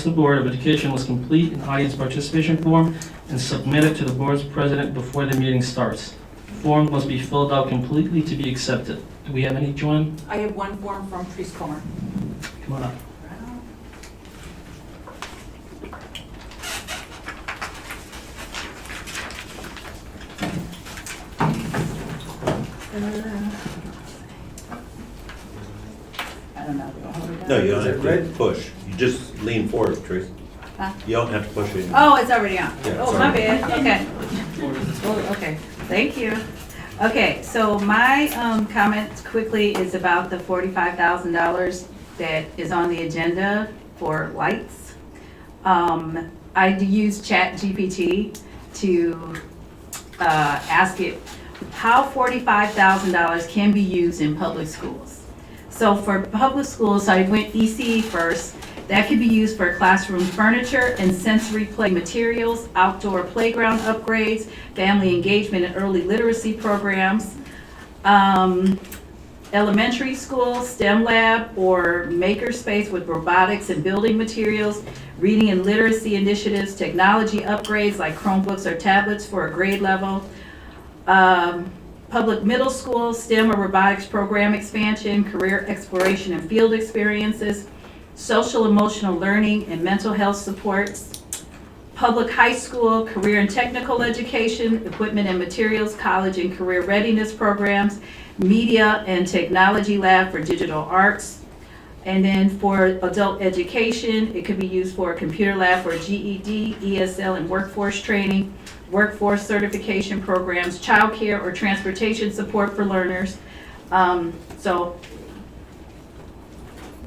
the Board of Education must complete an audience participation form and submit it to the board's president before the meeting starts. The form must be filled out completely to be accepted. Do we have any, Joanne? I have one form from Treese Comer. Come on up. I don't know. No, you don't have to push. You just lean forward, Teresa. Huh? You don't have to push it. Oh, it's already on. Yeah, Oh, it's my already bad. Okay. Oh, okay. Thank you. Okay, so my comment quickly is about the $45,000 that is on the agenda for lights. I used ChatGPT to ask it how $45,000 can be used in public schools. So for public schools, I went ECE first. That could be used for classroom furniture and sensory play materials, outdoor playground upgrades, family engagement and early literacy programs, elementary school, STEM lab or maker space with robotics and building materials, reading and literacy initiatives, technology upgrades like Chromebooks or tablets for a grade level, public middle school, STEM or robotics program expansion, career exploration and field experiences, social emotional learning and mental health supports, public high school, career and technical education, equipment and materials, college and career readiness programs, media and technology lab for digital arts. And then for adult education, it could be used for a computer lab for GED, ESL and workforce training, workforce certification programs, childcare or transportation support for learners. So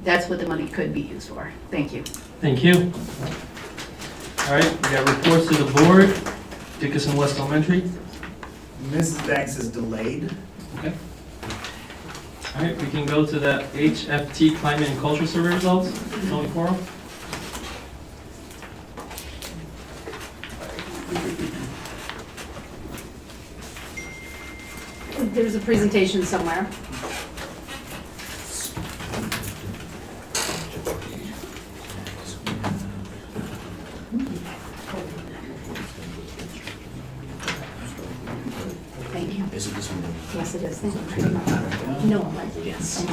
that's what the money could be used for. Thank you. Thank you. All right, we got reports to the board. Dickinson West Elementary. Mrs. Banks is delayed. Okay. All right, we can go to the HFT Climate and Culture Survey results. Tony Coro. There's a presentation somewhere. Thank you. Is it this one? Yes, it is. Thank you. No, yes.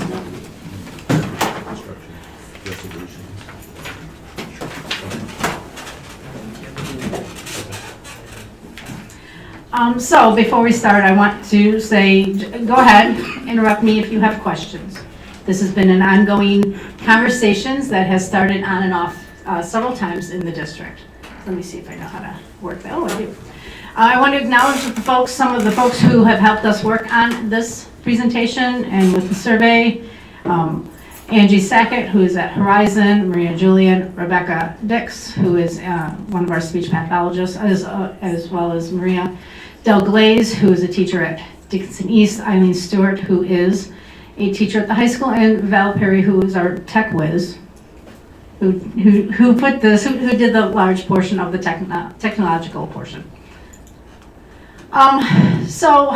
So before we start, I want to say, go ahead, interrupt me if you have questions. This has been an ongoing conversations that has started on and off several times in the district. Let me see if I know how to work that. Oh, I do. I want to acknowledge the folks, some of the folks who have helped us work on this presentation and with the survey. Angie Sackett, who is at Horizon, Maria Julian, Rebecca Dix, who is one of our speech pathologists, as well as Maria Del Glaze, who is a teacher at Dickinson East, Eileen Stewart, who is a teacher at the high school, and Val Perry, who is our tech whiz, who put this, who did the large portion of the technological portion. So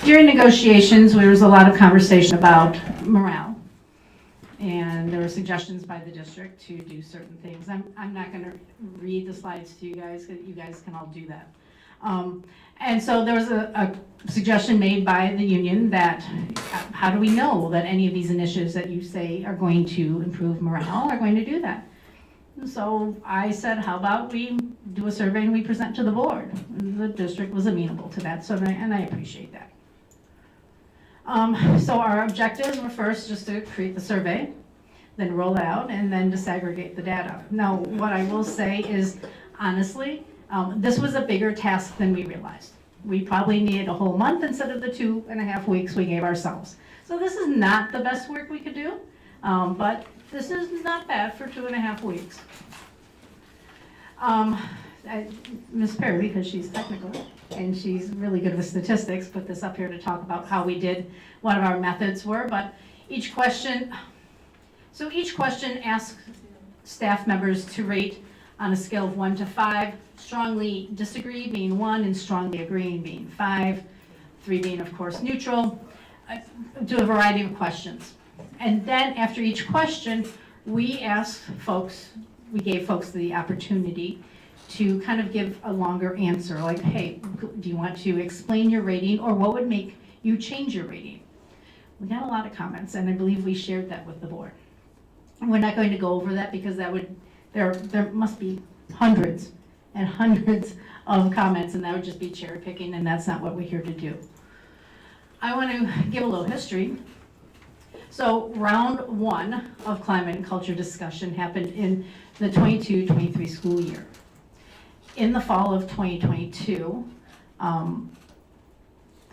during negotiations, there was a lot of conversation about morale, and there were suggestions by the district to do certain things. I'm not going to read the slides to you guys, because you guys can all do that. And so there was a suggestion made by the union that how do we know that any of these initiatives that you say are going to improve morale are going to do that? And so I said, how about we do a survey and we present to the board? And the district was amenable to that survey, and I appreciate that. So our objectives were first just to create the survey, then roll it out, and then disaggregate the data. Now, what I will say is, honestly, this was a bigger task than we realized. We probably needed a whole month instead of the 2.5 weeks we gave ourselves. So this is not the best work we could do, but this is not bad for 2.5 weeks. Ms. Perry, because she's technical and she's really good with statistics, put this up here to talk about how we did, what our methods were, but each question asks staff members to rate on a scale of 1 to 5, strongly disagree being 1 and strongly agreeing being 5, 3 being of course neutral, do a variety of questions. And then after each question, we gave folks the opportunity to kind of give a longer answer, like, hey, do you want to explain your rating, or what would make you change your rating? We got a lot of comments, and I believe we shared that with the board. We're not going to go over that because there must be hundreds and hundreds of comments, and that would just be cherry picking, and that's not what we're here to do. I want to give a little history. So round one of climate and culture discussion happened in the 22-23 school year. In the fall of 2022,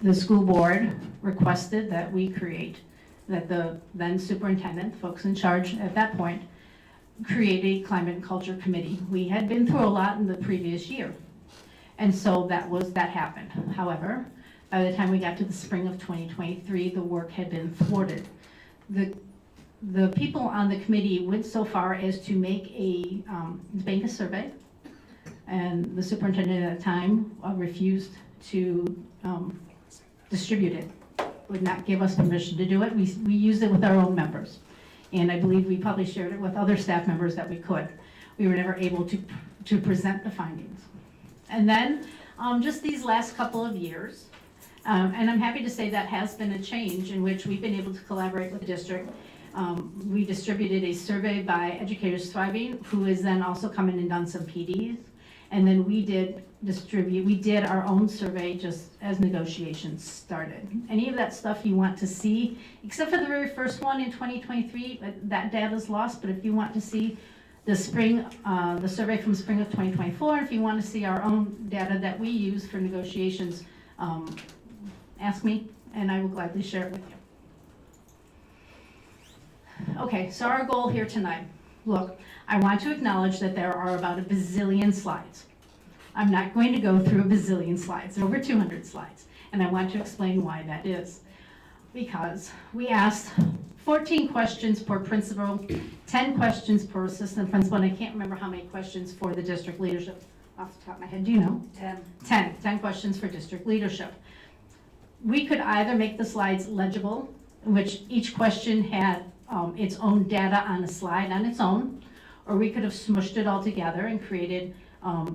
the school board requested that we that the then superintendent, folks in charge at that point, create a climate and culture committee. We had been through a lot in the previous year, and so that happened. However, by the time we got to the spring of 2023, the work had been thwarted. The people on the committee went so far as to make a survey, and the superintendent at the time refused to distribute it, would not give us permission to do it. We used it with our own members, and I believe we probably shared it with other staff members that we could. We were never able to present the findings. And then just these last couple of years, and I'm happy to say that has been a change in which we've been able to collaborate with the district. We distributed a survey by Educators Thriving, who has then also come in and done some PDs. And then we did our own survey just as negotiations started. Any of that stuff you want to see, except for the very first one in 2023, that data's lost, but if you want to see the survey from spring of 2024, if you want to see our own data that we use for negotiations, ask me and I will gladly share it with you. Okay, so our goal here tonight. Look, I want to acknowledge that there are about a bazillion slides. I'm not going to go through a bazillion slides, over 200 slides, and I want to explain why that is. Because we asked 14 questions per principal, 10 questions per assistant principal, and I can't remember how many questions for the district leadership off the top of my head. Do you know? 10 questions for district leadership. We could either make the slides legible, in which each question had its own data on a slide on its own, or we could have smushed it all together and created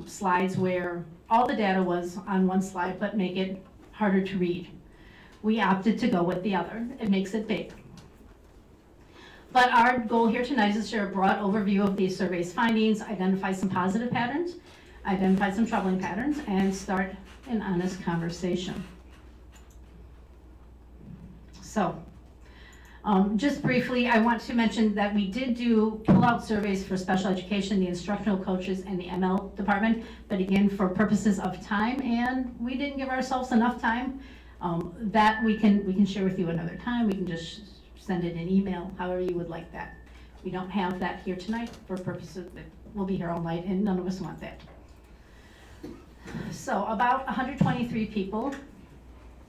slides where all the data was on one slide but make it harder to read. We opted to go with the other. It makes it big. But our goal here tonight is to share a broad overview of these survey's findings, identify some positive patterns, identify some troubling patterns, and start an honest conversation. So, just briefly, I want to mention that we did do pull-out surveys for special education, the instructional coaches, and the ML department, but again, for purposes of time, and we didn't give ourselves enough time. That we can share with you another time. We can just send it in email, however you would like that. We don't have that here tonight for purposes that we'll be here all night, and none of us want that. So, about 123 people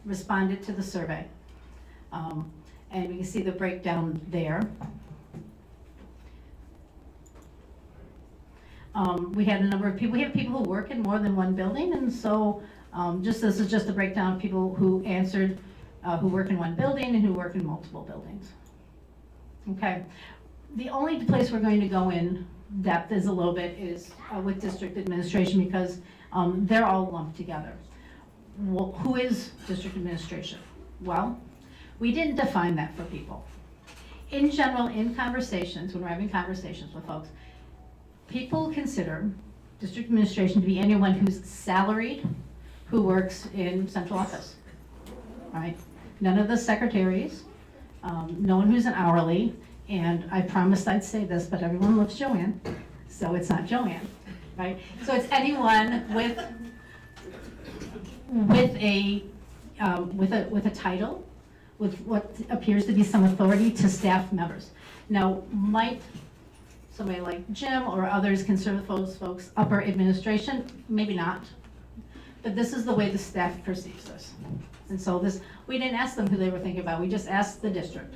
responded to the survey. And we can see the breakdown there. We had a number of people. We have people who work in more than one building, and so this is just a breakdown of people who answered, who work in one building and who work in multiple buildings. Okay. The only place we're going to go in depth is a little bit is with district administration, because they're all lumped together. Well, who is district administration? Well, we didn't define that for people. In general, in conversations, when we're having conversations with folks, people consider district administration to be anyone who's salaried, who works in central office, right? None of the secretaries, no one who's an hourly, and I promised I'd say this, but everyone loves Joanne, so it's not Joanne, right? So it's anyone with a title, with what appears to be some authority to staff members. Now, might somebody like Jim or others consider those folks upper administration? Maybe not. But this is the way the staff perceives this. And so we didn't ask them who they were thinking about, we just asked the district.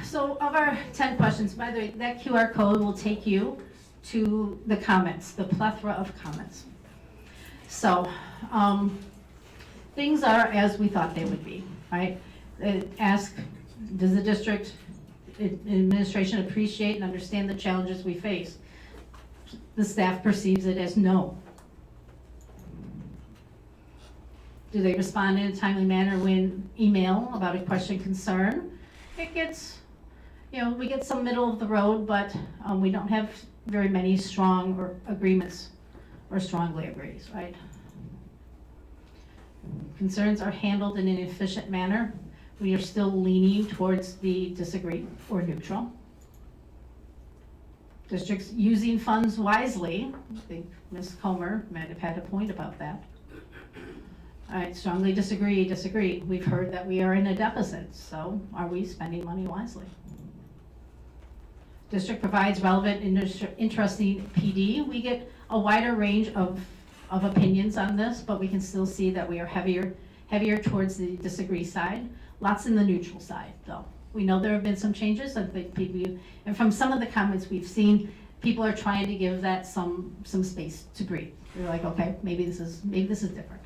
So of our 10 questions, by the way, that QR code will take you to the comments, the plethora of comments. So, things are as we thought they would be, right? Ask, does the district administration appreciate and understand the challenges we face. The staff perceives it as no. Do they respond in a timely manner when email about a question concern? It gets, we get some middle of the road, but we don't have very many strong agreements or strongly agrees, right? Concerns are handled in an efficient manner. We are still leaning towards the disagree or neutral. Districts using funds wisely. I think Ms. Comer might have had a point about that. All right, strongly disagree. We've heard that we are in a deficit, so are we spending money wisely? District provides relevant, interesting PD. We get a wider range of opinions on this, but we can still see that we are heavier towards the disagree side. Lots in the neutral side, though. We know there have been some changes. I think people, and from some of the comments we've seen, people are trying to give that some space to breathe. They're like, okay, maybe this is different.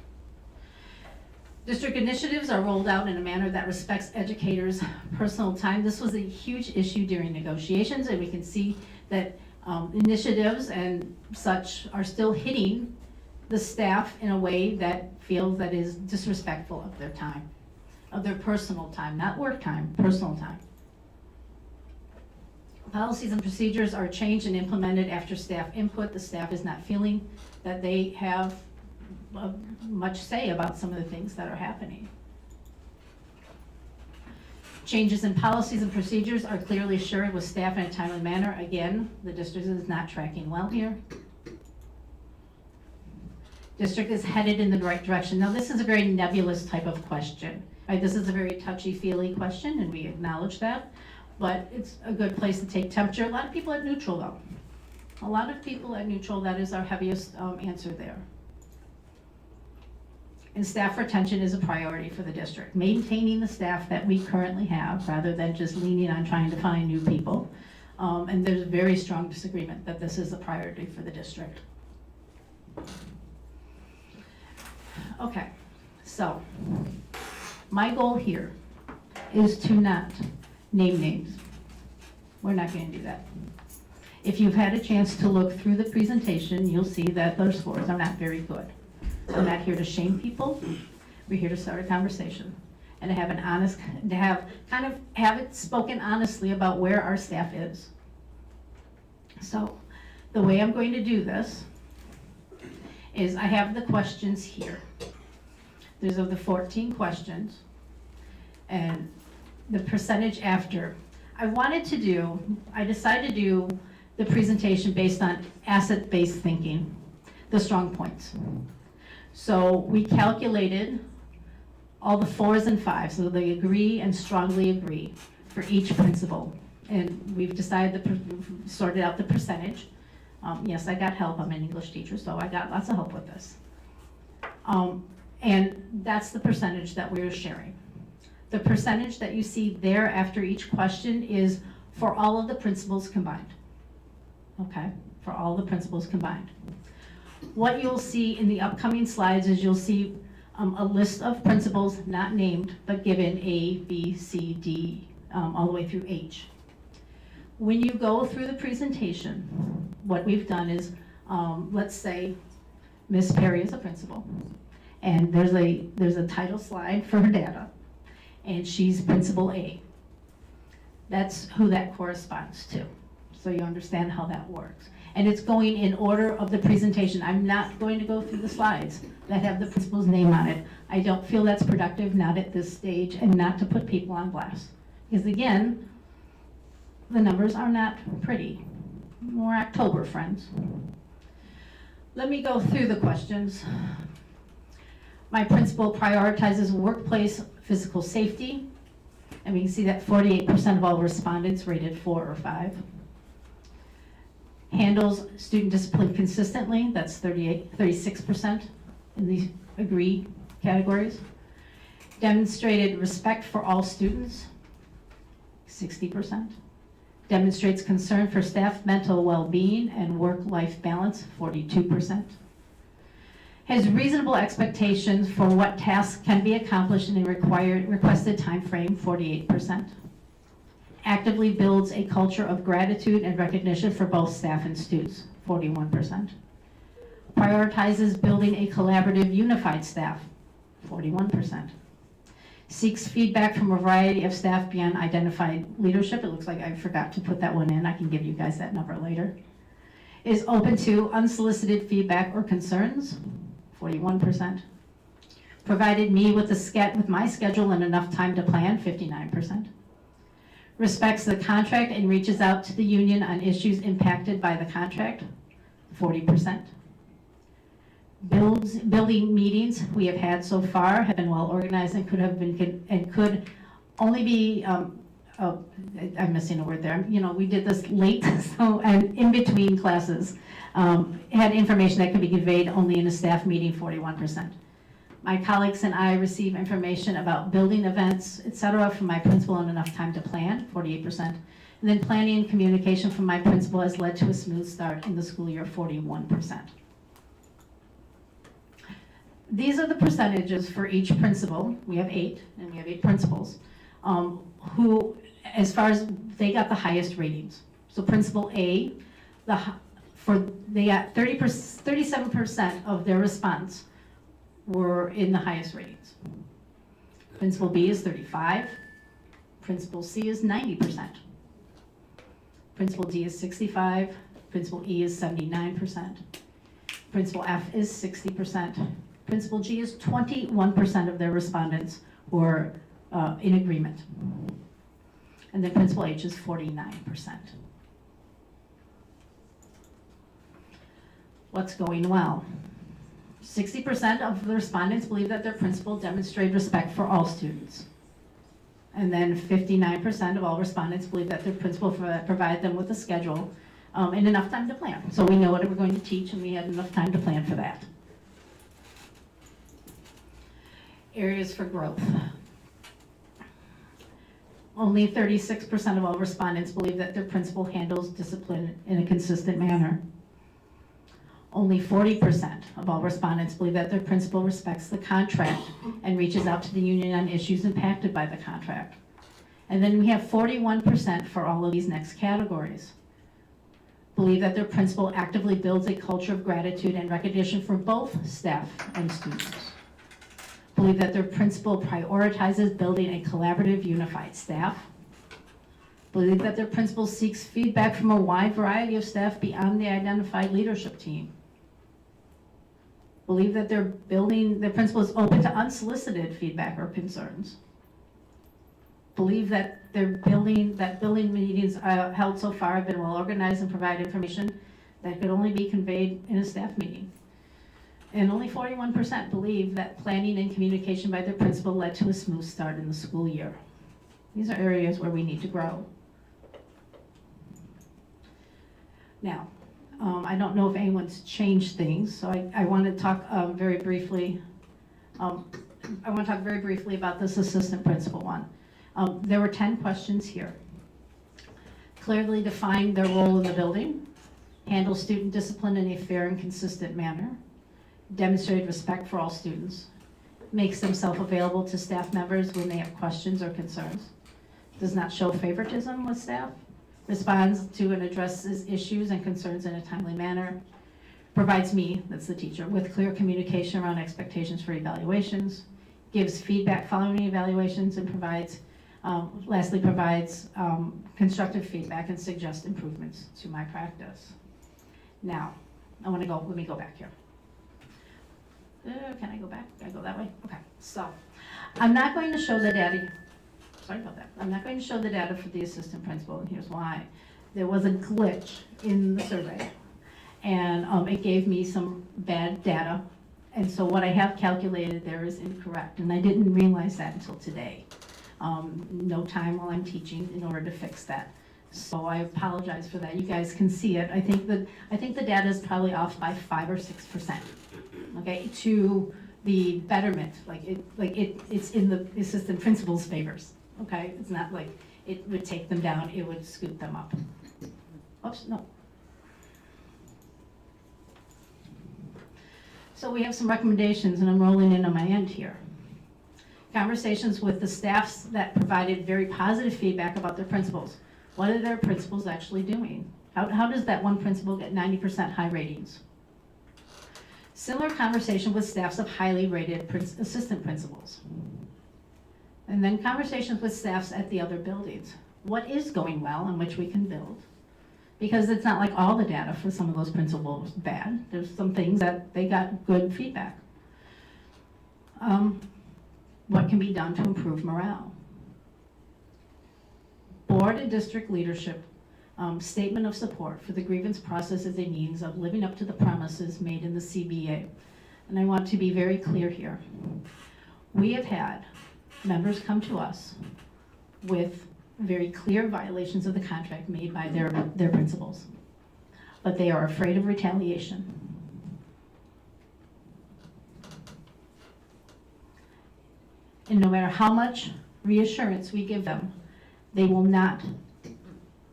District initiatives are rolled out in a manner that respects educators' personal time. This was a huge issue during negotiations, and we can see that initiatives and such are still hitting the staff in a way that feels that is disrespectful of their time, of their personal time, not work time, personal time. Policies and procedures are changed and implemented after staff input. The staff is not feeling that they have much say about some of the things that are happening. Changes in policies and procedures are clearly shared with staff in a timely manner. Again, the district is not tracking well here. District is headed in the right direction. Now, this is a very nebulous type of question. Right? This is a very touchy-feely question, and we acknowledge that, but it's a good place to take temperature. A lot of people at neutral, though. A lot of people at neutral, that is our heaviest answer there. And staff retention is a priority for the district. Maintaining the staff that we currently have, rather than just leaning on trying to find new people. And there's very strong disagreement that this is a priority for the district. Okay, so my goal here is to not name names. We're not going to do that. If you've had a chance to look through the presentation, you'll see that those scores are not very good. We're not here to shame people. We're here to start a conversation and to have an honest, to have it spoken honestly about where our staff is. So the way I'm going to do this is I have the questions here. There's of the 14 questions and the percentage after. I decided to do the presentation based on asset-based thinking, the strong points. So we calculated all the 4s and 5s, so they agree and strongly agree for each principle. And we've decided to sorted out the percentage. Yes, I got help. I'm an English teacher, so I got lots of help with this. And that's the percentage that we're sharing. The percentage that you see there after each question is for all of the principles combined. Okay, for all the principles combined. What you'll see in the upcoming slides is you'll see a list of principles not named, but given A, B, C, D, all the way through H. When you go through the presentation, what we've done is, let's say Miss Perry is a principal, and there's a title slide for her data, and she's principal A. That's who that corresponds to. So you understand how that works. And it's going in order of the presentation. I'm not going to go through the slides that have the principal's name on it. I don't feel that's productive, not at this stage, and not to put people on blast. Because again, the numbers are not pretty. More October, friends. Let me go through the questions. My principal prioritizes workplace physical safety. And we can see that 48% of all respondents rated 4 or 5. Handles student discipline consistently, that's 36% in the agree categories. Demonstrated respect for all students, 60%. Demonstrates concern for staff mental well-being and work-life balance, 42%. Has reasonable expectations for what tasks can be accomplished in a requested time frame, 48%. actively builds a culture of gratitude and recognition for both staff and students, 41%. Prioritizes building a collaborative, unified staff, 41%. Seeks feedback from a variety of staff beyond identified leadership. It looks like I forgot to put that one in. I can give you guys that number later. Is open to unsolicited feedback or concerns, 41%. Provided me with my schedule and enough time to plan, 59%. Respects the contract and reaches out to the union on issues impacted by the contract, 40%. Building meetings we have had so far have been well organized and could only be, I'm missing a word there. You know, we did this late, so, and in between classes, had information that could be conveyed only in a staff meeting, 41%. My colleagues and I receive information about building events, et cetera, from my principal and enough time to plan, 48%. And then planning and communication from my principal has led to a smooth start in the school year, 41%. These are the percentages for each principal. We have 8, and we have 8 principals, who, as far as they got the highest ratings. So Principal A, they got 37% of their response were in the highest ratings. Principal B is 35. Principal C is 90%. Principal D is 65. Principal E is 79%. Principal F is 60%. Principal G is 21% of their respondents were in agreement. And then Principal H is 49%. What's going well? 60% of the respondents believe that their principal demonstrated respect for all students. And then 59% of all respondents believe that their principal provided them with a schedule and enough time to plan. So we know what we're going to teach and we had enough time to plan for that. Areas for growth. Only 36% of all respondents believe that their principal handles discipline in a consistent manner. Only 40% of all respondents believe that their principal respects the contract and reaches out to the union on issues impacted by the contract. And then we have 41% for all of these next categories. Believe that their principal actively builds a culture of gratitude and recognition for both staff and students. Believe that their principal prioritizes building a collaborative, unified staff. Believe that their principal seeks feedback from a wide variety of staff beyond the identified leadership team. Believe that their principal is open to unsolicited feedback or concerns. Believe that building meetings held so far have been well organized and provide information that could only be conveyed in a staff meeting. And only 41% believe that planning and communication by their principal led to a smooth start in the school year. These are areas where we need to grow. Now, I don't know if anyone's changed things, so I want to talk very briefly. I want to talk very briefly about this assistant principal one. There were 10 questions here. Clearly define their role in the building, handle student discipline in a fair and consistent manner, demonstrate respect for all students, makes themselves available to staff members when they have questions or concerns, does not show favoritism with staff, responds to and addresses issues and concerns in a timely manner, provides me, that's the teacher, with clear communication around expectations for evaluations, gives feedback following evaluations, and lastly provides constructive feedback and suggests improvements to my practice. Now, let me go back here. Can I go back? Can I go that way? Okay, so I'm not going to show the data. Sorry about that. I'm not going to show the data for the assistant principal, and here's why. There was a glitch in the survey, and it gave me some bad data, and so what I have calculated there is incorrect, and I didn't realize that until today. No time while I'm teaching in order to fix that. So I apologize for that. You guys can see it. I think the data is probably off by 5 or 6%. Okay, to the betterment, it's in the assistant principal's favors. Okay, it's not like it would take them down; it would scoot them up. Oops, no. So we have some recommendations, and I'm rolling in on my end here. conversations with the staffs that provided very positive feedback about their principals. What are their principals actually doing? How does that one principal get 90% high ratings? Similar conversation with staffs of highly rated assistant principals. And then conversations with staffs at the other buildings. What is going well and which we can build? Because it's not like all the data for some of those principals bad. There's some things that they got good feedback. What can be done to improve morale? Board and district leadership statement of support for the grievance process as a means of living up to the promises made in the CBA. And I want to be very clear here. We have had members come to us with very clear violations of the contract made by their principals, but they are afraid of retaliation. And no matter how much reassurance we give them, they will not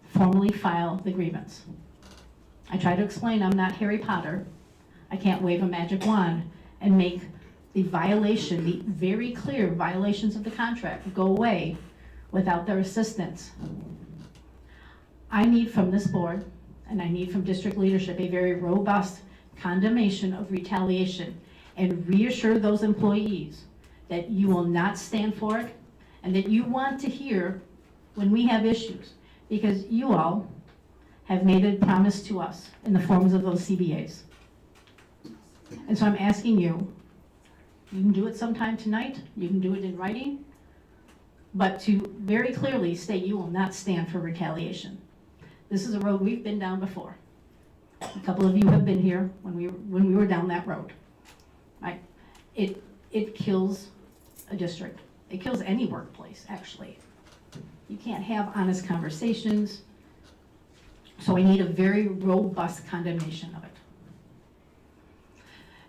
formally file the grievance. I try to explain I'm not Harry Potter. I can't wave a magic wand and make the violation, the very clear violations of the contract go away without their assistance. I need from this board, and I need from district leadership, a very robust condemnation of retaliation and reassure those employees that you will not stand for it and that you want to hear when we have issues, because you all have made a promise to us in the forms of those CBAs. And so I'm asking you can do it sometime tonight, you can do it in writing, but to very clearly state you will not stand for retaliation. This is a road we've been down before. A couple of you have been here when we were down that road. Right? It kills a district. It kills any workplace, actually. You can't have honest conversations. So I need a very robust condemnation of it.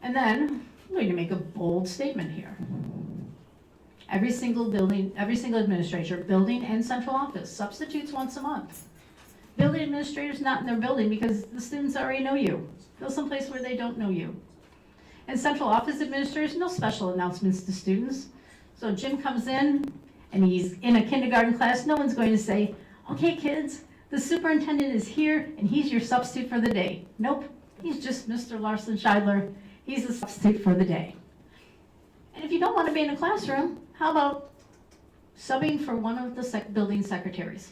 And then I'm going to make a bold statement here. Every single building, every single administrator, building and central office, substitutes once a month. Building administrators not in their building because the students already know you. Go someplace where they don't know you. And central office administrators, no special announcements to students. So Jim comes in and he's in a kindergarten class, no one's going to say, okay kids, the superintendent is here and he's your substitute for the day. Nope, he's just Mr. Larson Scheidler. He's the substitute for the day. And if you don't want to be in a classroom, how about subbing for one of the building secretaries?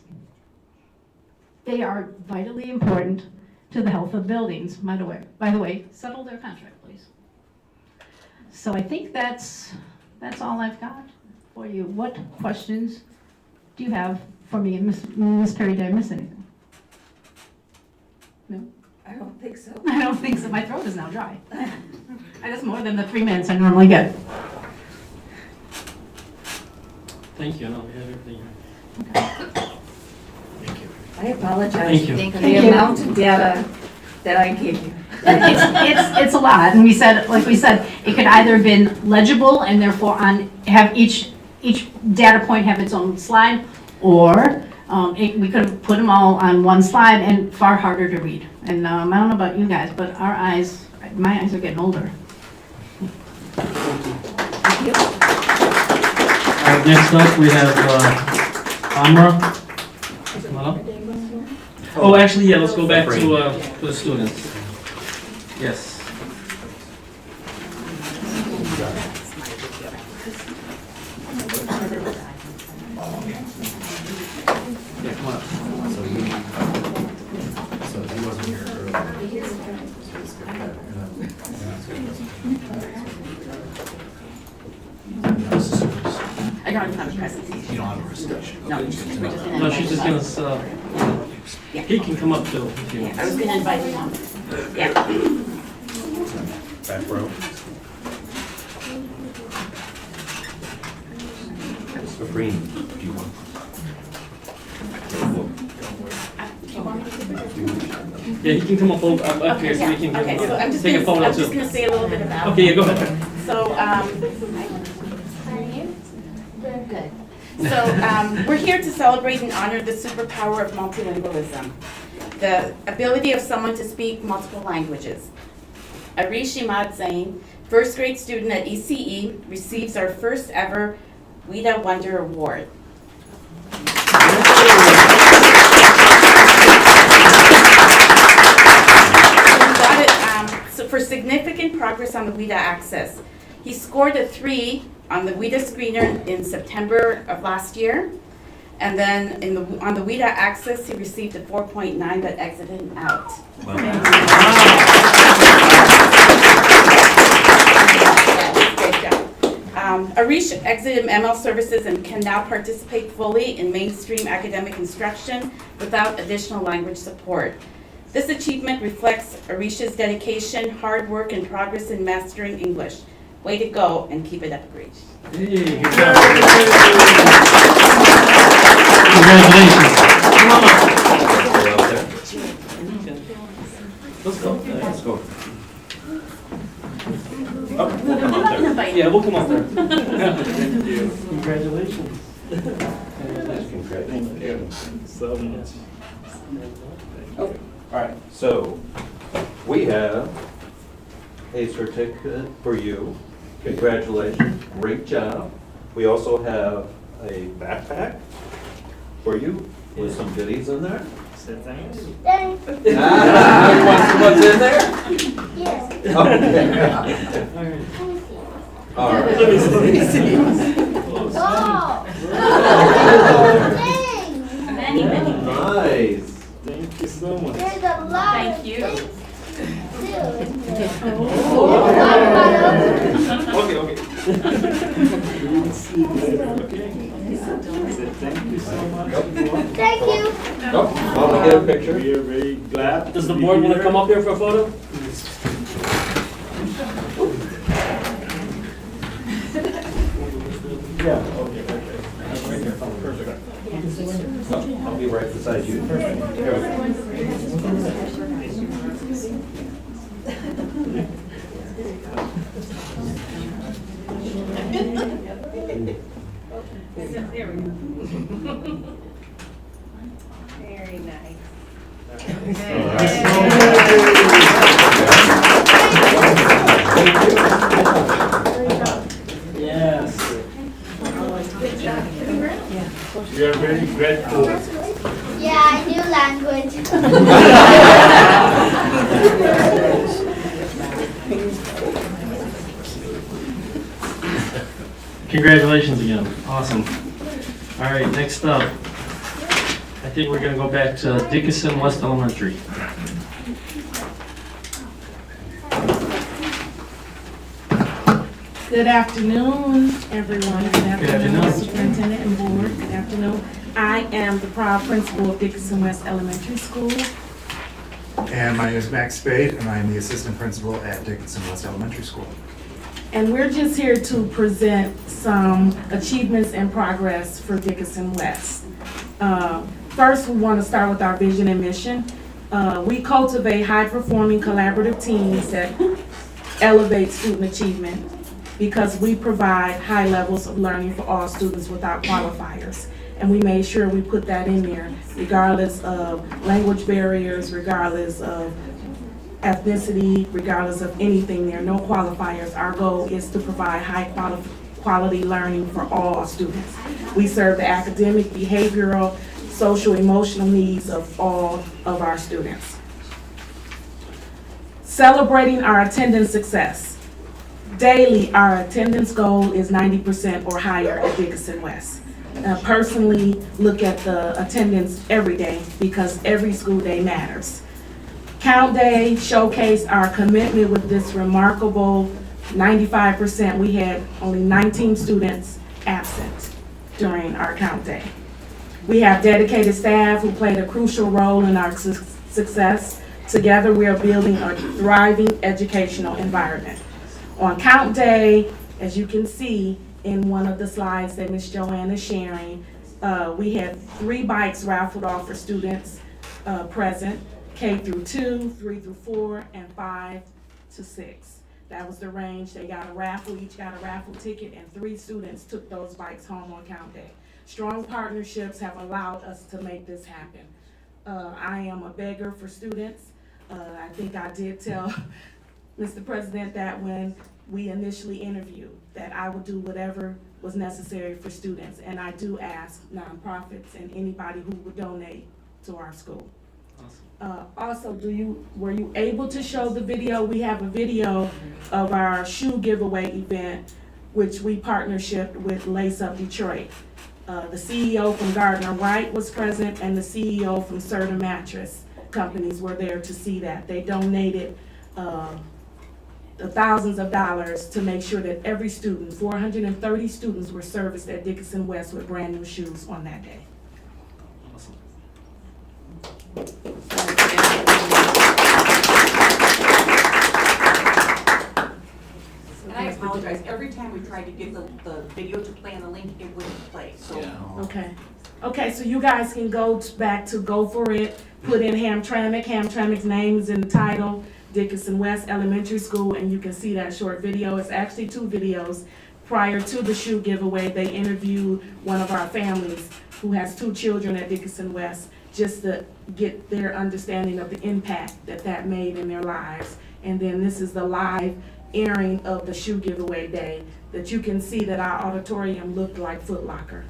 They are vitally important to the health of buildings. By the way, settle their contract, please. So I think that's all I've got for you. What questions do you have for me? And Ms. Perry, did I miss anything? No? I don't think so. I don't think so. My throat is now dry. That's more than the 3 minutes I normally get. Thank you, no, we have everything. I apologize Thank you. for the amount of data that I gave you. It's a lot, and like we said, it could either have been legible and therefore have each data point have its own slide, or we could have put them all on one slide and far harder to read. And I don't know about you guys, but my eyes are getting older. All right, next up, we have Amra. Oh, actually, yeah, let's go back to the students. Yes. Yeah, come on up. So he wasn't here earlier. So let's get that. I don't have a presentation. You don't have a presentation. No. No, she's just gonna, he can come up too. if he wants. I was gonna invite him on. Yeah. Back row. Sabrine, do you want? Yeah, he can come up up here so we can Okay, so I'm just take a photo gonna too. say a little bit about. Okay, yeah, go ahead. So, we're here to celebrate and honor the superpower of multilingualism, the ability of someone to speak multiple languages. Arish Imad Zain, first grade student at ECE, receives our first ever WIDA Wonder Award. So for significant progress on the WIDA Access. He scored a 3 on the WIDA screener in September of last year. And then on the WIDA Access, he received a 4.9 that exited him out. Great job. Arish exited ML services and can now participate fully in mainstream academic instruction without additional language support. This achievement reflects Arish's dedication, hard work, and progress in mastering English. Way to go, and keep it up, Arish. Congratulations. Come on up. Let's go. Let's go. Yeah, we'll come up there. Congratulations. Congratulations. So much. All right, so we have a certificate for you. Congratulations, great job. We also have a backpack for you with some goodies in there. Thanks. What's in there? Yes. Okay. All right. Oh. Thanks. Nice. Thank you so much. There's a lot Thank of you. things too. Okay. Thank you so much. Thank you. Oh, want to get a picture? We are very glad. Does the board want to come up here for a photo? Yeah, okay. Right here, perfect. I'll be right beside you. There we go. Very nice. Yes. We are very grateful. Yeah, I knew language. Congratulations again. Awesome. All right, next up, I think we're going to go back to Dickinson West Elementary. Good afternoon, everyone. Good afternoon. Superintendent and board. Good afternoon. I am the proud principal of Dickinson West Elementary School. And my name is Max Spade, and I'm the assistant principal at Dickinson West Elementary School. And we're just here to present some achievements and progress for Dickinson West. First, we want to start with our vision and mission. We cultivate high-performing collaborative teams that elevate student achievement because we provide high levels of learning for all students without qualifiers. And we made sure we put that in there, regardless of language barriers, regardless of ethnicity, regardless of anything. There are no qualifiers. Our goal is to provide high quality learning for all students. We serve the academic, behavioral, social, emotional needs of all of our students. Celebrating our attendance success. Daily, our attendance goal is 90% or higher at Dickinson West. Personally, look at the attendance every day because every school day matters. Count Day showcased our commitment with this remarkable 95%. We had only 19 students absent during our Count Day. We have dedicated staff who played a crucial role in our success. Together, we are building a thriving educational environment. On Count Day, as you can see in one of the slides that Ms. Joanne is sharing, we had 3 bikes raffled off for students present. K through 2, 3 through 4, and 5 to 6. That was the range. They got a raffle, each got a raffle ticket, and 3 students took those bikes home on Count Day. Strong partnerships have allowed us to make this happen. I am a beggar for students. I think I did tell Mr. President, that when we initially interviewed, that I would do whatever was necessary for students. And I do ask nonprofits and anybody who would donate to our school. Awesome. Also, were you able to show the video? We have a video of our shoe giveaway event, which we partnershiped with Lace Up Detroit. The CEO from Gardner White was present, and the CEO from Serta Mattress Companies were there to see that. They donated the thousands of dollars to make sure that every student, 430 students, were serviced at Dickinson West with brand new shoes on that day. Awesome. And I apologize, every time we tried to get the video to play on the link, it wouldn't play, so. Okay. Okay, so you guys can go back to Go For It, put in Hamtramck. Hamtramck's name is in the title, Dickinson West Elementary School, and you can see that short video. It's actually 2 videos. Prior to the shoe giveaway, they interviewed one of our families who has 2 children at Dickinson West, just to get their understanding of the impact that that made in their lives. And then this is the live airing of the shoe giveaway day, that you can see that our auditorium looked like Foot Locker.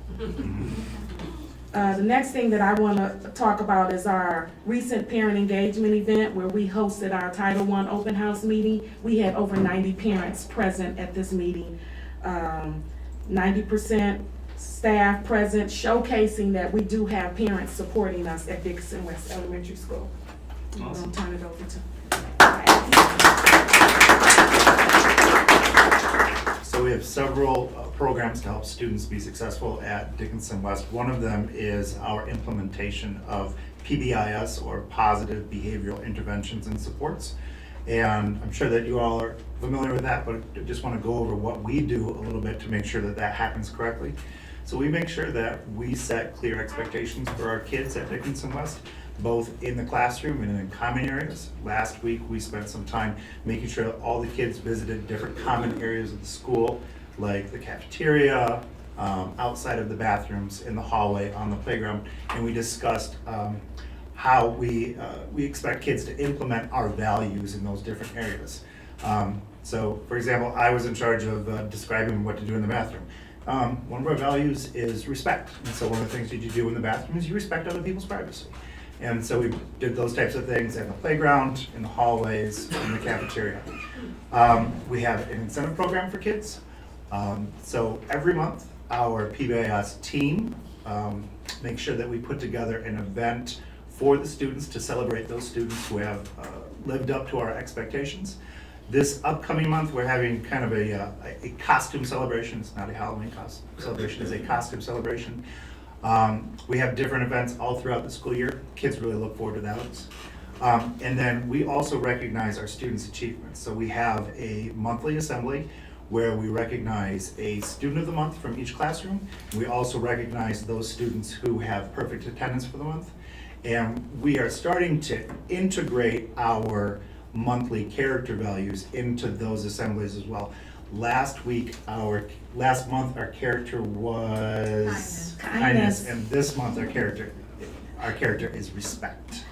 The next thing that I want to talk about is our recent parent engagement event where we hosted our Title I open house meeting. We had over 90 parents present at this meeting. 90% staff present, showcasing that we do have parents supporting us at Dickinson West Elementary School. I'm going Awesome. to turn it over to. So we have several programs to help students be successful at Dickinson West. One of them is our implementation of PBIS, or Positive Behavioral Interventions and Supports. And I'm sure that you all are familiar with that, but I just want to go over what we do a little bit to make sure that that happens correctly. So we make sure that we set clear expectations for our kids at Dickinson West, both in the classroom and in common areas. Last week, we spent some time making sure that all the kids visited different common areas of the school, like the cafeteria, outside of the bathrooms, in the hallway, on the playground, and we discussed how we expect kids to implement our values in those different areas. So, for example, I was in charge of describing what to do in the bathroom. One of our values is respect, and so one of the things that you do in the bathroom is you respect other people's privacy. And so we did those types of things in the playground, in the hallways, in the cafeteria. We have an incentive program for kids. So every month, our PBIS team makes sure that we put together an event for the students to celebrate those students who have lived up to our expectations. This upcoming month, we're having kind of a costume celebration. It's not a Halloween costume celebration, it's a costume celebration. We have different events all throughout the school year. Kids really look forward to those. And then we also recognize our students' achievements. So we have a monthly assembly where we recognize a student of the month from each classroom. We also recognize those students who have perfect attendance for the month. And we are starting to integrate our monthly character values into those assemblies as well. Last month, our character was kindness, and this month our character is respect.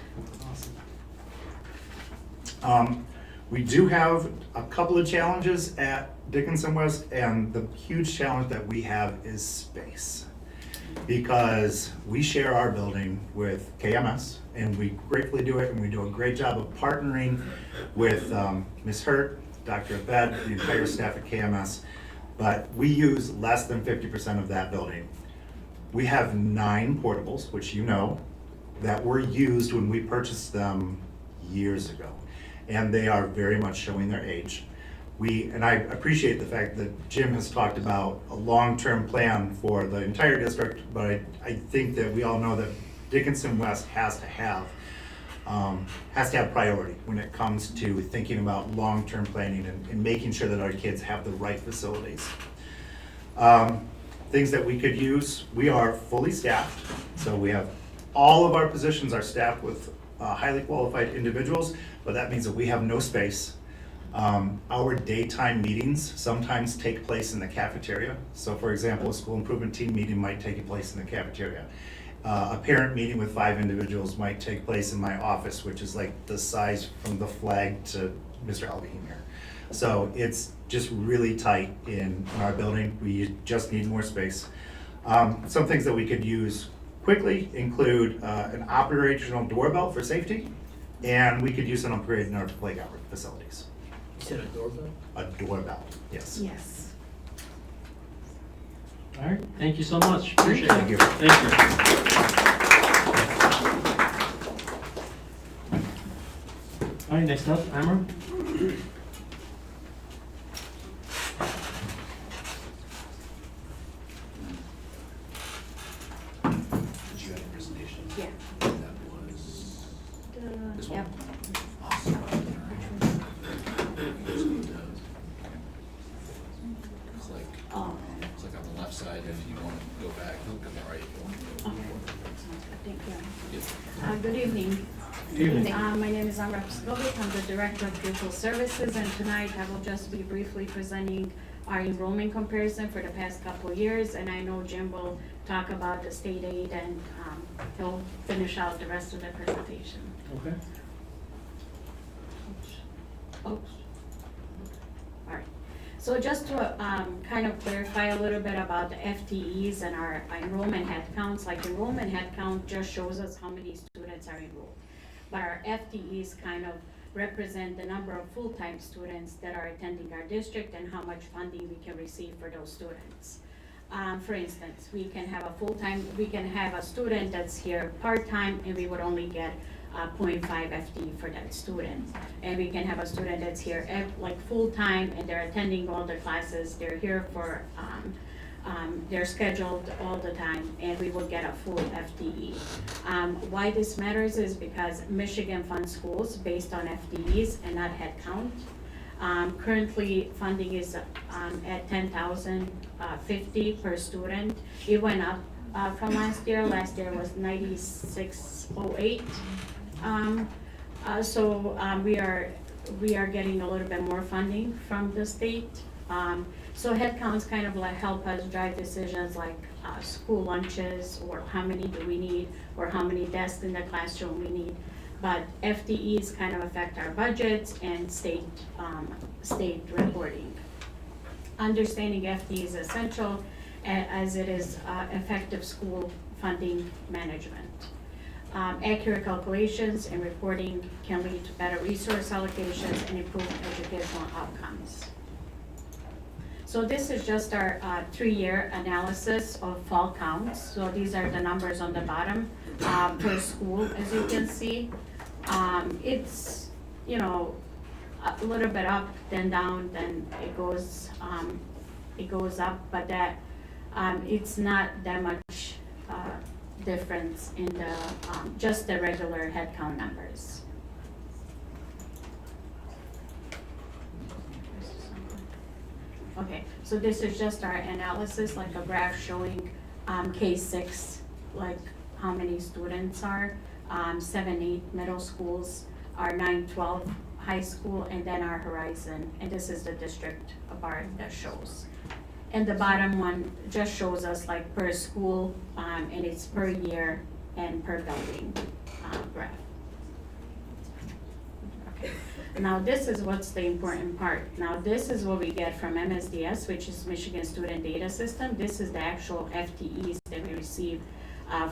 We do have a couple of challenges at Dickinson West, and the huge challenge that we have is space. Because we share our building with KMS, and we gratefully do it, and we do a great job of partnering with Ms. Hurt, Dr. Abed, the entire staff at KMS, but we use less than 50% of that building. We have 9 portables, which you know, that were used when we purchased them years ago, and they are very much showing their age. And I appreciate the fact that Jim has talked about a long-term plan for the entire district, but I think that we all know that Dickinson West has to have priority when it comes to thinking about long-term planning and making sure that our kids have the right facilities. Things that we could use, we are fully staffed, so we have all of our positions are staffed with highly qualified individuals, but that means that we have no space. Our daytime meetings sometimes take place in the cafeteria. So for example, a school improvement team meeting might take place in the cafeteria. A parent meeting with 5 individuals might take place in my office, which is like the size from the flag to Mr. Alvehim here. So it's just really tight in our building. We just need more space. Some things that we could use quickly include an operational doorbell for safety, and we could use an upgrade in our playground facilities. You said a doorbell? A doorbell, yes. Yes. All right, thank you so much. Appreciate it. Thank you. Thank you. All right, next up, Amber. Did you have a presentation? Yeah. That was this one? Yep. Awesome. You just need to click, Oh, click on the left side, and if you want to go back, click on the right if you want. okay. Sounds good. Thank you. Yep. Good evening. Good evening. My name is Amra Pskovic. I'm the Director of Pupil Services, and tonight I will just be briefly presenting our enrollment comparison for the past couple of years, and I know Jim will talk about the state aid, and he'll finish out the rest of the presentation. Okay. Oops. All right. So just to kind of clarify a little bit about the FTEs and our enrollment headcounts, like enrollment headcount just shows us how many students are enrolled. But our FTEs kind of represent the number of full-time students that are attending our district and how much funding we can receive for those students. For instance, we can have a student that's here part-time and we would only get 0.5 FTE for that student. And we can have a student that's here like full-time and they're attending all the classes, they're here for, they're scheduled all the time, and we will get a full FTE. Why this matters is because Michigan funds schools based on FTEs and not head count. Currently, funding is at $10,050 per student. It went up from last year. Last year was $9,608. We are getting a little bit more funding from the state. So headcounts kind of like help us drive decisions like school lunches, or how many do we need, or how many desks in the classroom we need. But FTEs kind of affect our budgets and state reporting. Understanding FTE is essential as it is effective school funding management. Accurate calculations and reporting can lead to better resource allocations and improved educational outcomes. So this is just our 3-year analysis of fall counts. So these are the numbers on the bottom per school, as you can see. It's, you know, a little bit up, then down, then it goes up, but that it's not that much difference in the just the regular headcount numbers. Okay, so this is just our analysis, like a graph showing K-6, like how many students are, 7-8 middle schools, our 9-12 high school, and then our horizon, and this is the district bar that shows. And the bottom one just shows us like per school, and it's per year and per building graph. Okay. Now this is what's the important part. Now this is what we get from MSDS, which is Michigan Student Data System. This is the actual FTEs that we receive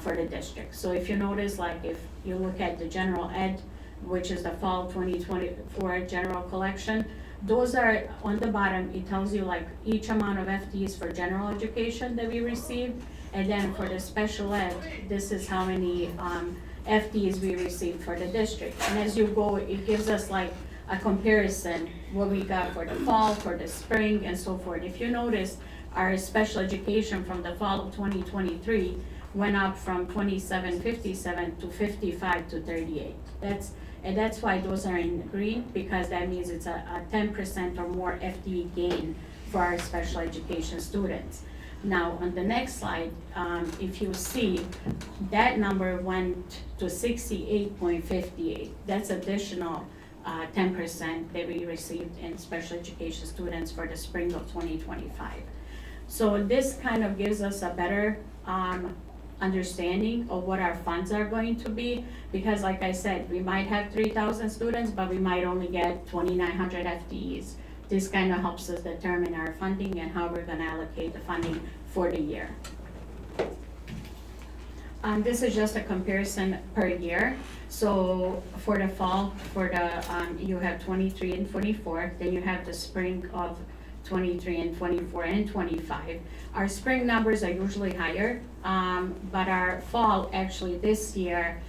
for the district. So if you notice, like if you look at the general ed, which is the fall 2024 general collection, those are on the bottom. It tells you like each amount of FTEs for general education that we received, and then for the special ed, this is how many FTEs we received for the district. And as you go, it gives us like a comparison, what we got for the fall, for the spring, and so forth. If you notice, our special education from the fall of 2023 went up from 2757 to 55 to 38. That's why those are in green, because that means it's a 10% or more FTE gain for our special education students. Now, on the next slide, if you see, that number went to 68.58. That's additional 10% that we received in special education students for the spring of 2025. So this kind of gives us a better understanding of what our funds are going to be. Because like I said, we might have 3,000 students, but we might only get 2,900 FTEs. This kind of helps us determine our funding and how we're gonna allocate the funding for the year. This is just a comparison per year. So for the fall, you have 23 and 24, then you have the spring of 23 and 24 and 25. Our spring numbers are usually higher, but our fall, actually this year,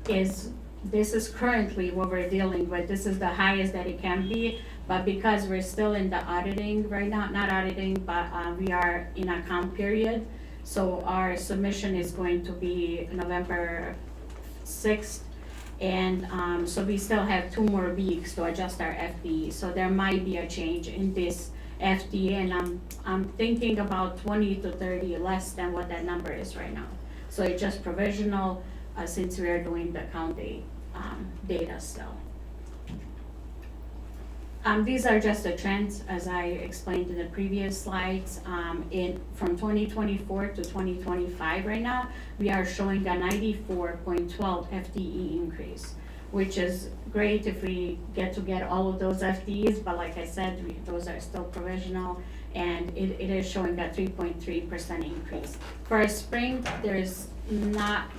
this is currently what we're dealing with. This is the highest that it can be, but because we're still in the auditing right now, not auditing, but we are in a count period. So our submission is going to be November 6th. And so we still have 2 more weeks to adjust our FTE. So there might be a change in this FTE, and I'm thinking about 20 to 30 less than what that number is right now. So it's just provisional since we are doing the county data still. These are just the trends, as I explained in the previous slides. From 2024 to 2025 right now, we are showing a 94.12 FTE increase, which is great if we get all of those FTEs, but like I said, those are still provisional, and it is showing a 3.3% increase. For a spring, there's not,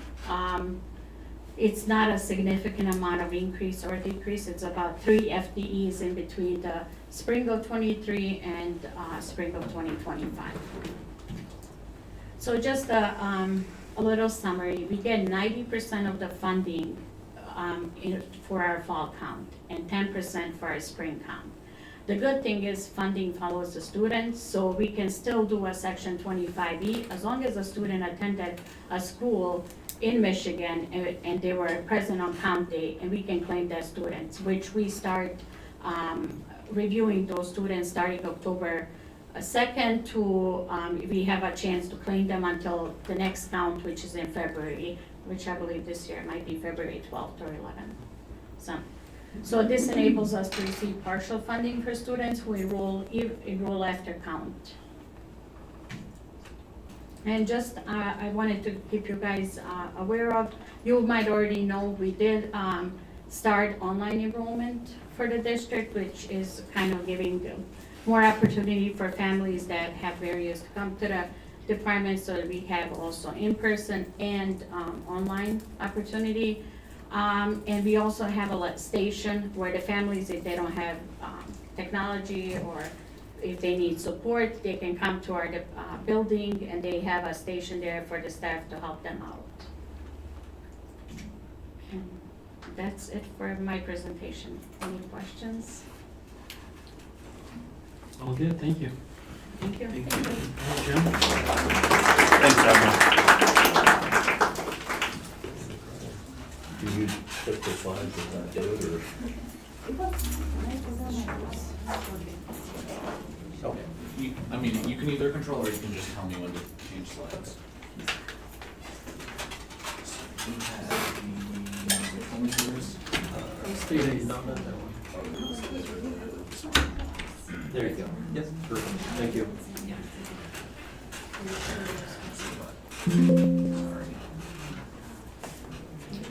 it's not a significant amount of increase or decrease. It's about 3 FTEs in between the spring of 23 and spring of 2025. So just a little summary. We get 90% of the funding for our fall count and 10% for our spring count. The good thing is funding follows the students, so we can still do a Section 25E as long as a student attended a school in Michigan and they were present on count day, and we can claim that students, which we start reviewing those students starting October 2nd to, we have a chance to claim them until the next count, which is in February, which I believe this year might be February 12th or 11th. So this enables us to receive partial funding for students who enroll after count. And just, I wanted to keep you guys aware of, you might already know, we did start online enrollment for the district, which is kind of giving more opportunity for families that have various to come to the department, so that we have also in-person and online opportunity. And we also have a station where the families, if they don't have technology or if they need support, they can come to our building, and they have a station there for the staff to help them out. And that's it for my presentation. Any questions? All good, thank you. Thank you. Jim? Thanks, Emma. Do you put the slides in that too, or? Okay. I mean, you can either control or you can just tell me when to change slides. Which one is yours? State aid, not that one. There you go. Yes, perfect. Thank you.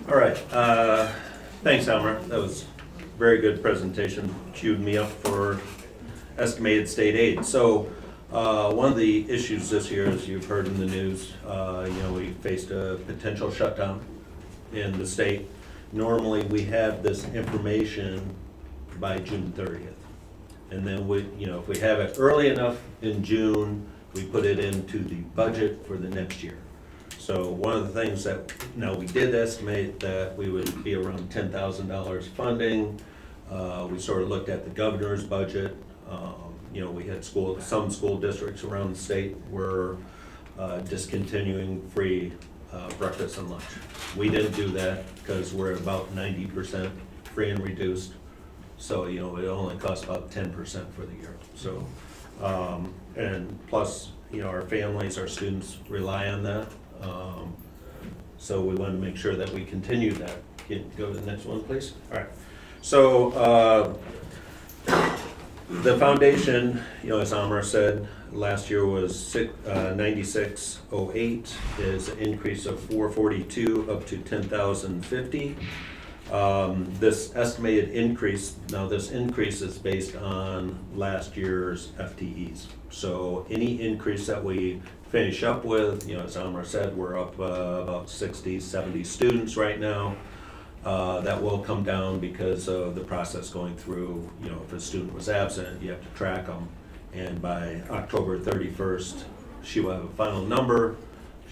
All right, thanks, Elmer. That was a very good presentation. Queued me up for estimated state aid. So, one of the issues this year, as you've heard in the news, we faced a potential shutdown in the state. Normally, we have this information by June 30th. And then if we have it early enough in June, we put it into the budget for the next year. So one of the things that, we did estimate that we would be around $10,000 funding. We sort of looked at the governor's budget. We had some school districts around the state were discontinuing free breakfast and lunch. We didn't do that because we're about 90% free and reduced. So, it only costs about 10% for the year. So, and plus, our families, our students rely on that. So we want to make sure that we continue that. Can you go to the next one, please? All right. So, The foundation, as Amar said, last year was 9608, is an increase of 442 up to 10,050. This estimated increase, now this increase is based on last year's FTEs. So any increase that we finish up with, as Amar said, we're up about 60, 70 students right now. That will come down because of the process going through, if a student was absent, you have to track them. And by October 31st, she will have a final number,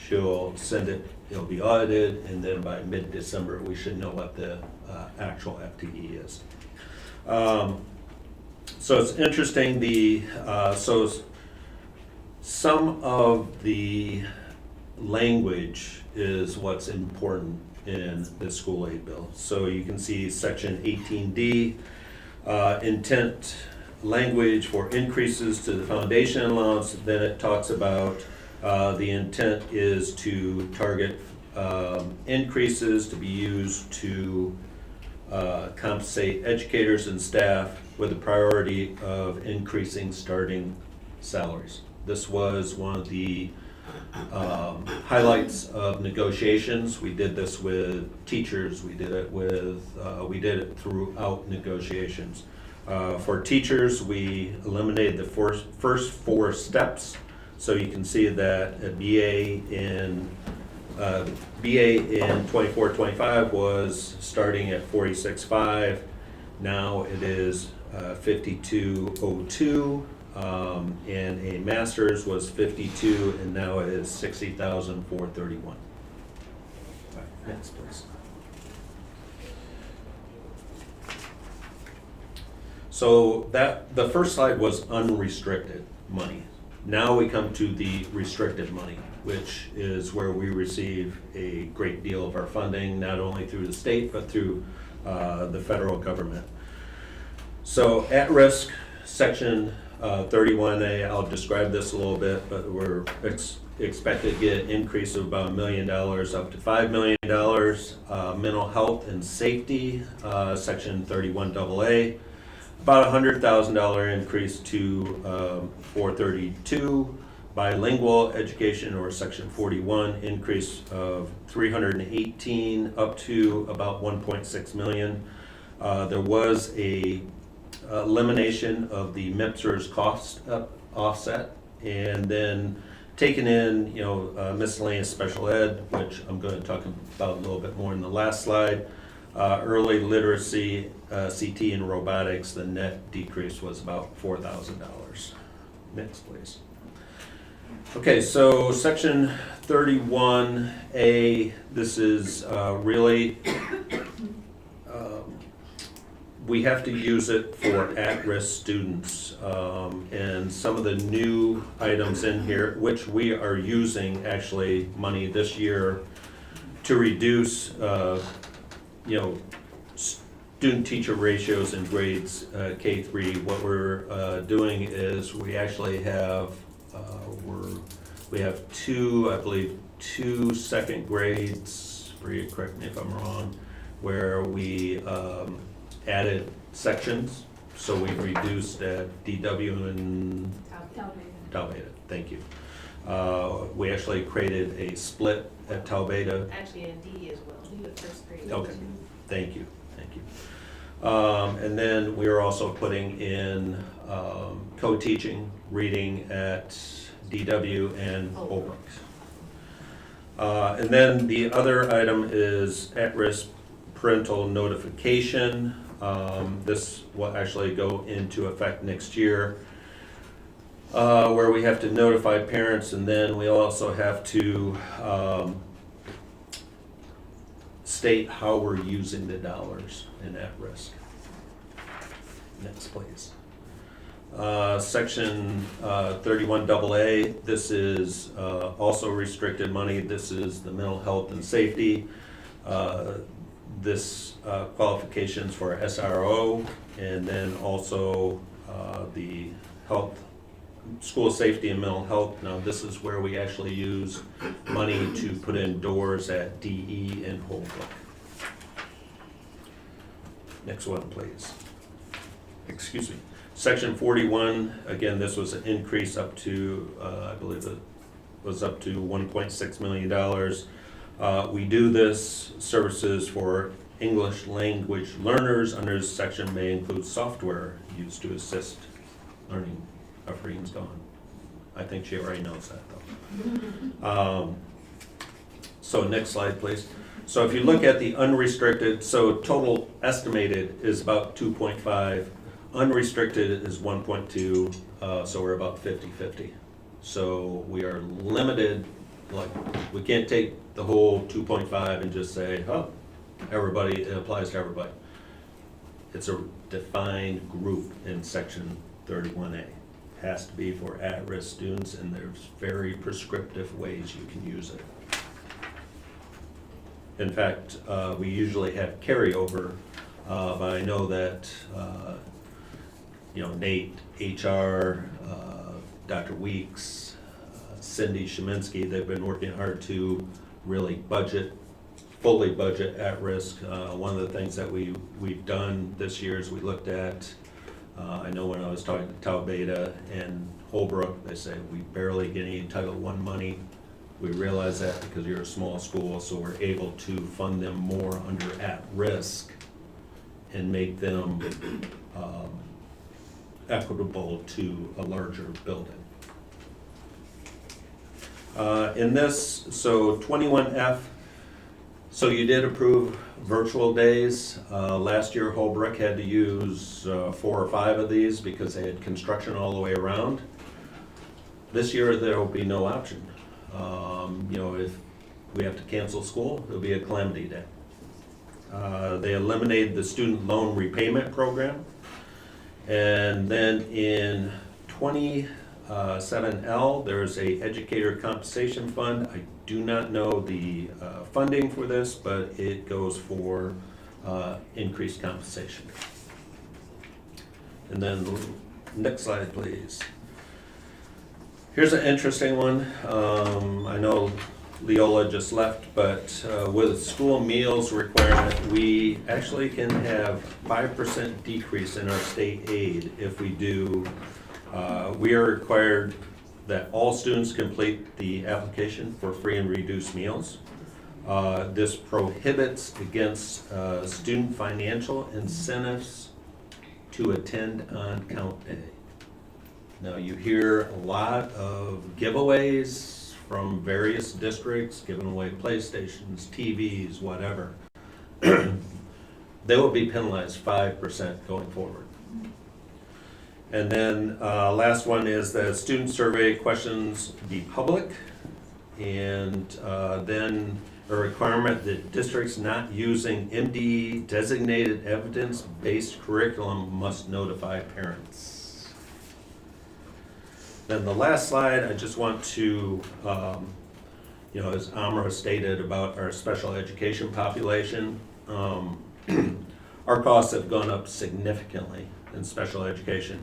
she'll send it, it'll be audited, and then by mid-December, we should know what the actual FTE is. So it's interesting, so some of the language is what's important in the school aid bill. So you can see section 18D, intent language for increases to the foundation allowance. Then it talks about the intent is to target increases to be used to compensate educators and staff with the priority of increasing starting salaries. This was one of the highlights of negotiations. We did this with teachers. We did it throughout negotiations. For teachers, we eliminated the first four steps. So you can see that a BA in 24-25 was starting at 46.5. Now it is 5202. And a master's was 52, and now it is 60,431. Next, please. So the first slide was unrestricted money. Now we come to the restricted money, which is where we receive a great deal of our funding, not only through the state, but through the federal government. So at risk, section 31A, I'll describe this a little bit, but we're expected to get an increase of about $1 million up to $5 million. Mental health and safety, section 31AA, about $100,000 increase to 432. Bilingual education, or section 41, increase of 318 up to about 1.6 million. There was a elimination of the MIPSR's cost offset, and then taken in, miscellaneous special ed, which I'm going to talk about a little bit more in the last slide. Early literacy, CT and robotics, the net decrease was about $4,000. Next, please. Okay, so section 31A, this is really, we have to use it for at-risk students. And some of the new items in here, which we are using actually money this year to reduce, student-teacher ratios in grades K-3. What we're doing is we actually have, we have two second grades, Bria, correct me if I'm wrong, where we added sections. So we reduced at DW and Taubeda. Thank you. We actually created a split at Taubeda. Actually, in D as well, D at first grade. Okay, thank you. And then we are also putting in co-teaching, reading at DW and Holbrook. And then the other item is at-risk parental notification. This will actually go into effect next year, where we have to notify parents, and then we also have to state how we're using the dollars in at-risk. Next, please. Section 31AA, this is also restricted money. This is the mental health and safety. This qualifications for SRO, and then also the health, school safety and mental health. Now this is where we actually use money to put in doors at DE and Holbrook. Next one, please. Excuse me. Section 41, again, this was an increase up to, I believe it was up to $1.6 million. We do this services for English language learners under this section may include software used to assist learning. Afrine's gone. I think she already knows that though. So next slide, please. So if you look at the unrestricted, so total estimated is about 2.5. Unrestricted is 1.2, so we're about 50-50. So we are limited, like, we can't take the whole 2.5 and just say, oh, everybody, it applies to everybody. It's a defined group in section 31A. Has to be for at-risk students, and there's very prescriptive ways you can use it. In fact, we usually have carryover, but I know that Nate, HR, Dr. Weeks, Cindy Sheminsky, they've been working hard to really fully budget at risk. One of the things that we've done this year is we looked at, I know when I was talking to Tau Beta and Holbrook, they say we barely get any Title I money. We realize that because you're a small school, so we're able to fund them more under at risk and make them equitable to a larger building. In this, so 21F, so you did approve virtual days. Last year Holbrook had to use 4 or 5 of these because they had construction all the way around. This year there will be no option. If we have to cancel school, it'll be a calamity day. They eliminated the student loan repayment program. And then in 27L, there's a educator compensation fund. I do not know the funding for this, but it goes for increased compensation. And then next slide, please. Here's an interesting one. I know Leola just left, but with school meals requirement, we actually can have 5% decrease in our state aid if we do. We are required that all students complete the application for free and reduced meals. This prohibits against student financial incentives to attend on count day. Now you hear a lot of giveaways from various districts, giving away PlayStations, TVs, whatever. They will be penalized 5% going forward. And then last one is the student survey questions be public, and then a requirement that districts not using MD designated evidence-based curriculum must notify parents. Then the last slide, I just want to, as Amra stated about our special education population, our costs have gone up significantly in special education.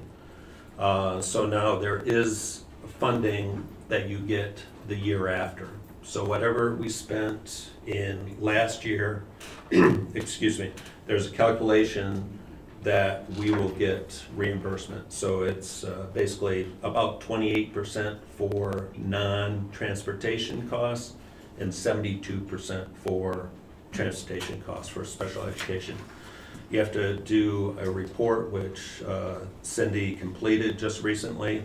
So now there is funding that you get the year after. So whatever we spent in last year, excuse me, there's a calculation that we will get reimbursement. So it's basically about 28% for non-transportation costs and 72% for transportation costs for special education. You have to do a report, which Cindy completed just recently.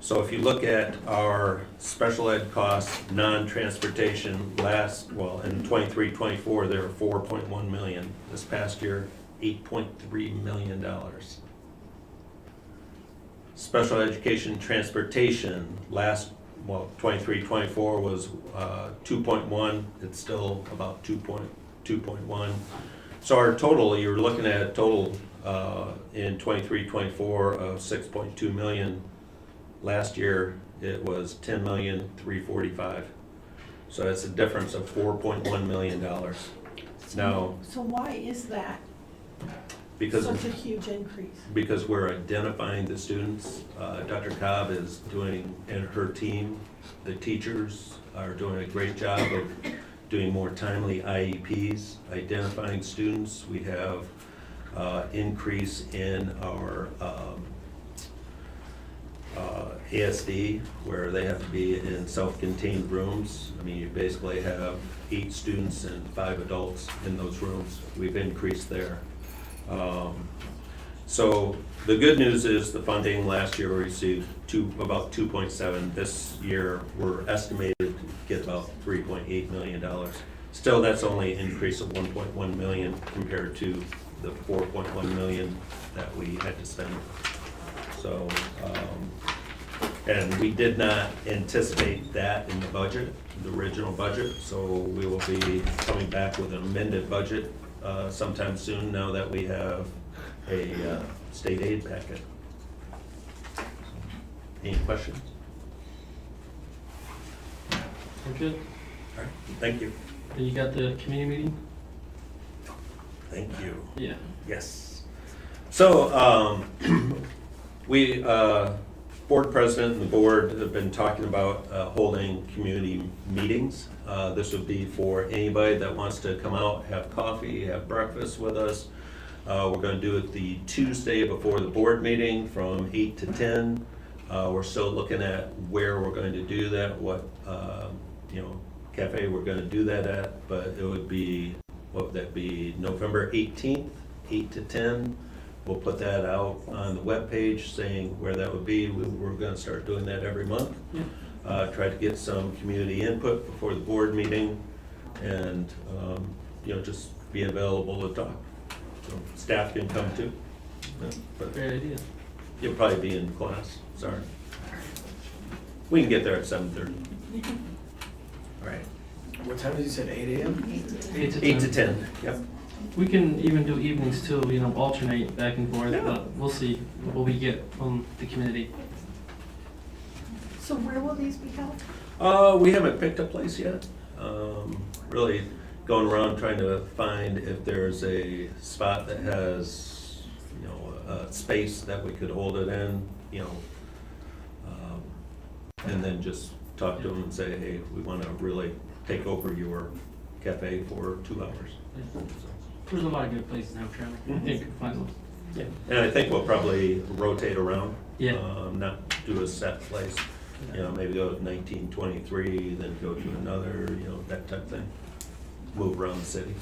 So if you look at our special ed costs, non-transportation in 23-24, they were $4.1 million. This past year, $8.3 million. Special education transportation 23-24 was 2.1. It's still about 2.1. So our total, you're looking at a total in 23-24 of 6.2 million. Last year it was 10,345,000. So that's a difference of $4.1 million. Now, so why is that because such a huge increase? Because we're identifying the students. Dr. Cobb is doing, and her team, the teachers are doing a great job of doing more timely IEPs, identifying students. We have increase in our ASD, where they have to be in self-contained rooms. I mean, you basically have 8 students and 5 adults in those rooms. We've increased there. So the good news is the funding last year we received about 2.7. This year we're estimated to get about $3.8 million. Still, that's only an increase of 1.1 million compared to the 4.1 million that we had to spend. So, and we did not anticipate that in the budget, the original budget, so we will be coming back with an amended budget sometime soon now that we have a state aid packet. Any questions? We're good. All right, thank you. And you got the committee meeting? Thank you. Yeah. Yes. So, we, board president and the board have been talking about holding community meetings. This would be for anybody that wants to come out, have coffee, have breakfast with us. We're gonna do it the Tuesday before the board meeting from 8 to 10. We're still looking at where we're going to do that, what, cafe we're gonna do that at, but it would be, what would that be, November 18th, 8 to 10. We'll put that out on the webpage saying where that would be. We're gonna start doing that every month. Yeah. Try to get some community input before the board meeting and, just be available to talk. So staff can come too. Yeah, but Great idea. you'll probably be in class, sorry. We can get there at 7:30. All right, What time did you say, 8 a.m.? 8 to 10. 8 to 10, yep. We can even do evenings too, alternate back and forth, Yeah. but we'll see what we get from the community. So where will these be held? We haven't picked a place yet. Really going around trying to find if there's a spot that has, a space that we could hold it in, and then just talk to them and say, hey, we want to really take over your cafe for 2 hours. There's a lot of good places in Hamtramck. I think you can find them. Yeah. And I think we'll probably rotate around. Yeah. Not do a set place. Maybe go to 1923, then go to another, that type of thing. Move around the city.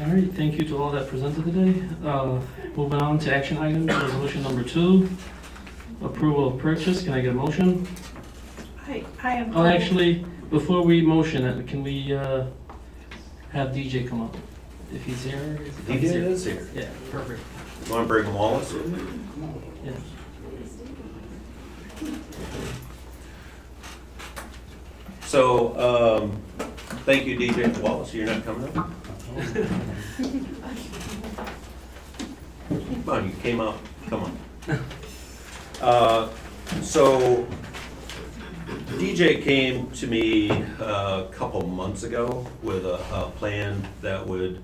All right, thank you to all that presented today. Moving on to action items, resolution number 2, approval of purchase. Can I get a motion? I am. Oh, actually, before we motion it, can we have DJ come up? If he's here? DJ is here. Yeah, perfect. You want to bring Wallace with you? Yeah. So, thank you, DJ Wallace. You're not coming up? Come on, you came out. Come on. So, DJ came to me a couple months ago with a plan that would,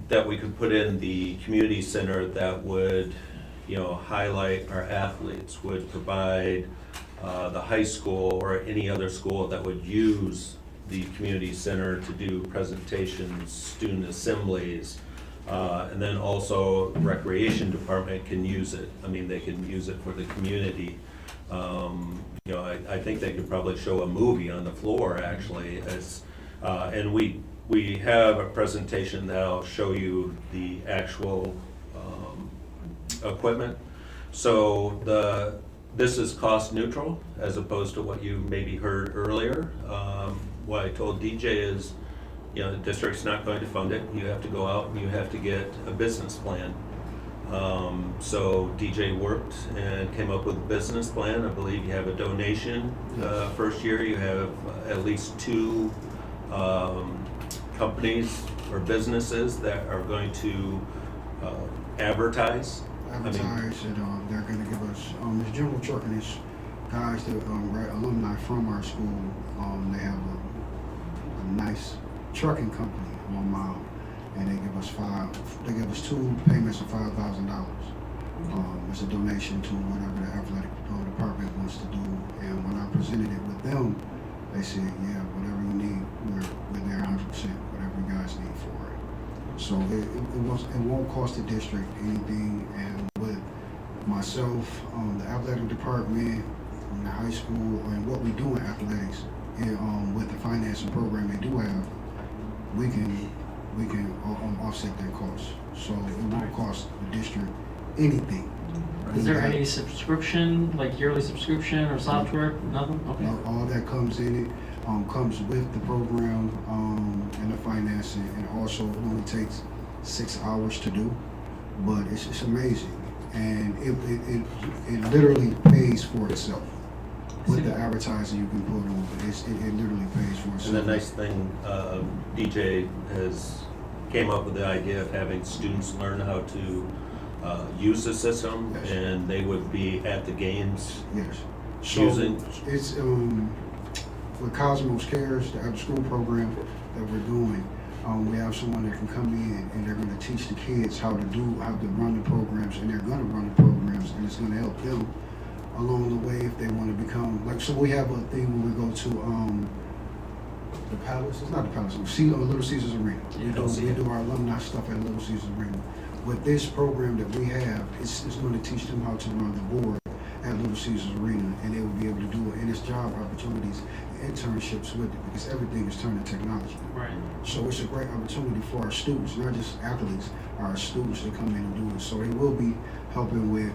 that we could put in the community center that would, highlight our athletes, would provide the high school or any other school that would use the community center to do presentations, student assemblies, and then also recreation department can use it. I mean, they can use it for the community. I think they could probably show a movie on the floor actually, and we have a presentation that'll show you the actual equipment. So this is cost neutral as opposed to what you maybe heard earlier. What I told DJ is, the district's not going to fund it. You have to go out and you have to get a business plan. So DJ worked and came up with a business plan. I believe you have a donation. First year you have at least 2 companies or businesses that are going to advertise. And they're gonna give us, it's General Trucking, it's guys that, alumni from our school, they have a nice trucking company, 1 mile, and they give us 2 payments of $5,000. It's a donation to whatever the athletic department wants to do, and when I presented it with them, they said, yeah, whatever you need, we're there 100%, whatever you guys need for it. So it won't cost the district anything, and with myself, the athletic department, the high school, and what we do in athletics, and with the financing program they do have, we can offset that cost. So it won't cost the district anything. Is there any subscription, like yearly subscription or software? Nothing? Okay. All that comes in it, comes with the program, and the financing, and also it only takes 6 hours to do, but it's amazing. And it literally pays for itself. With the advertising you can put on, it literally pays for itself. And the nice thing, DJ came up with the idea of having students learn how to use the system, Yes. and they would be at the games. Yes. So Using- it's with Cosmos Cares, the after school program that we're doing. We have someone that can come in and they're going to teach the kids how to run the programs, and they're going to run the programs, and it's going to help them along the way if they want to become like. So we have a thing when we go to the Palace. It's not the Palace. Little Caesars Arena. We do our alumni stuff at Little Caesars Arena. With this program that we have, it's going to teach them how to run the board at Little Caesars Arena, and they will be able to do it. And it's job opportunities, internships with it, because everything is turned to technology. Right. So it's a great opportunity for our students, not just athletes, our students to come in and do it. So they will be helping with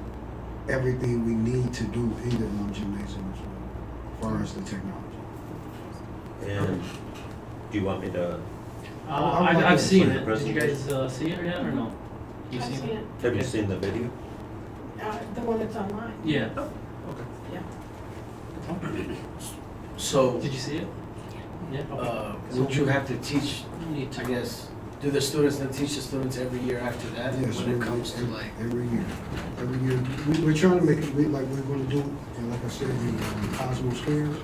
everything we need to do in the gymnasium as well, as far as the technology. And do you want me to, I've seen For it. the Did you guys see it yet or no? You I've seen seen it? it. have you seen the video? The one that's online. Yeah. So, Did you see it? Yeah. Okay. would you have to teach, You need I to. guess, do the students then teach the students every year after that? Yes, When it comes to every, like, every year. We're trying to make it like we're going to do, and like I said, in Cosmos Cares,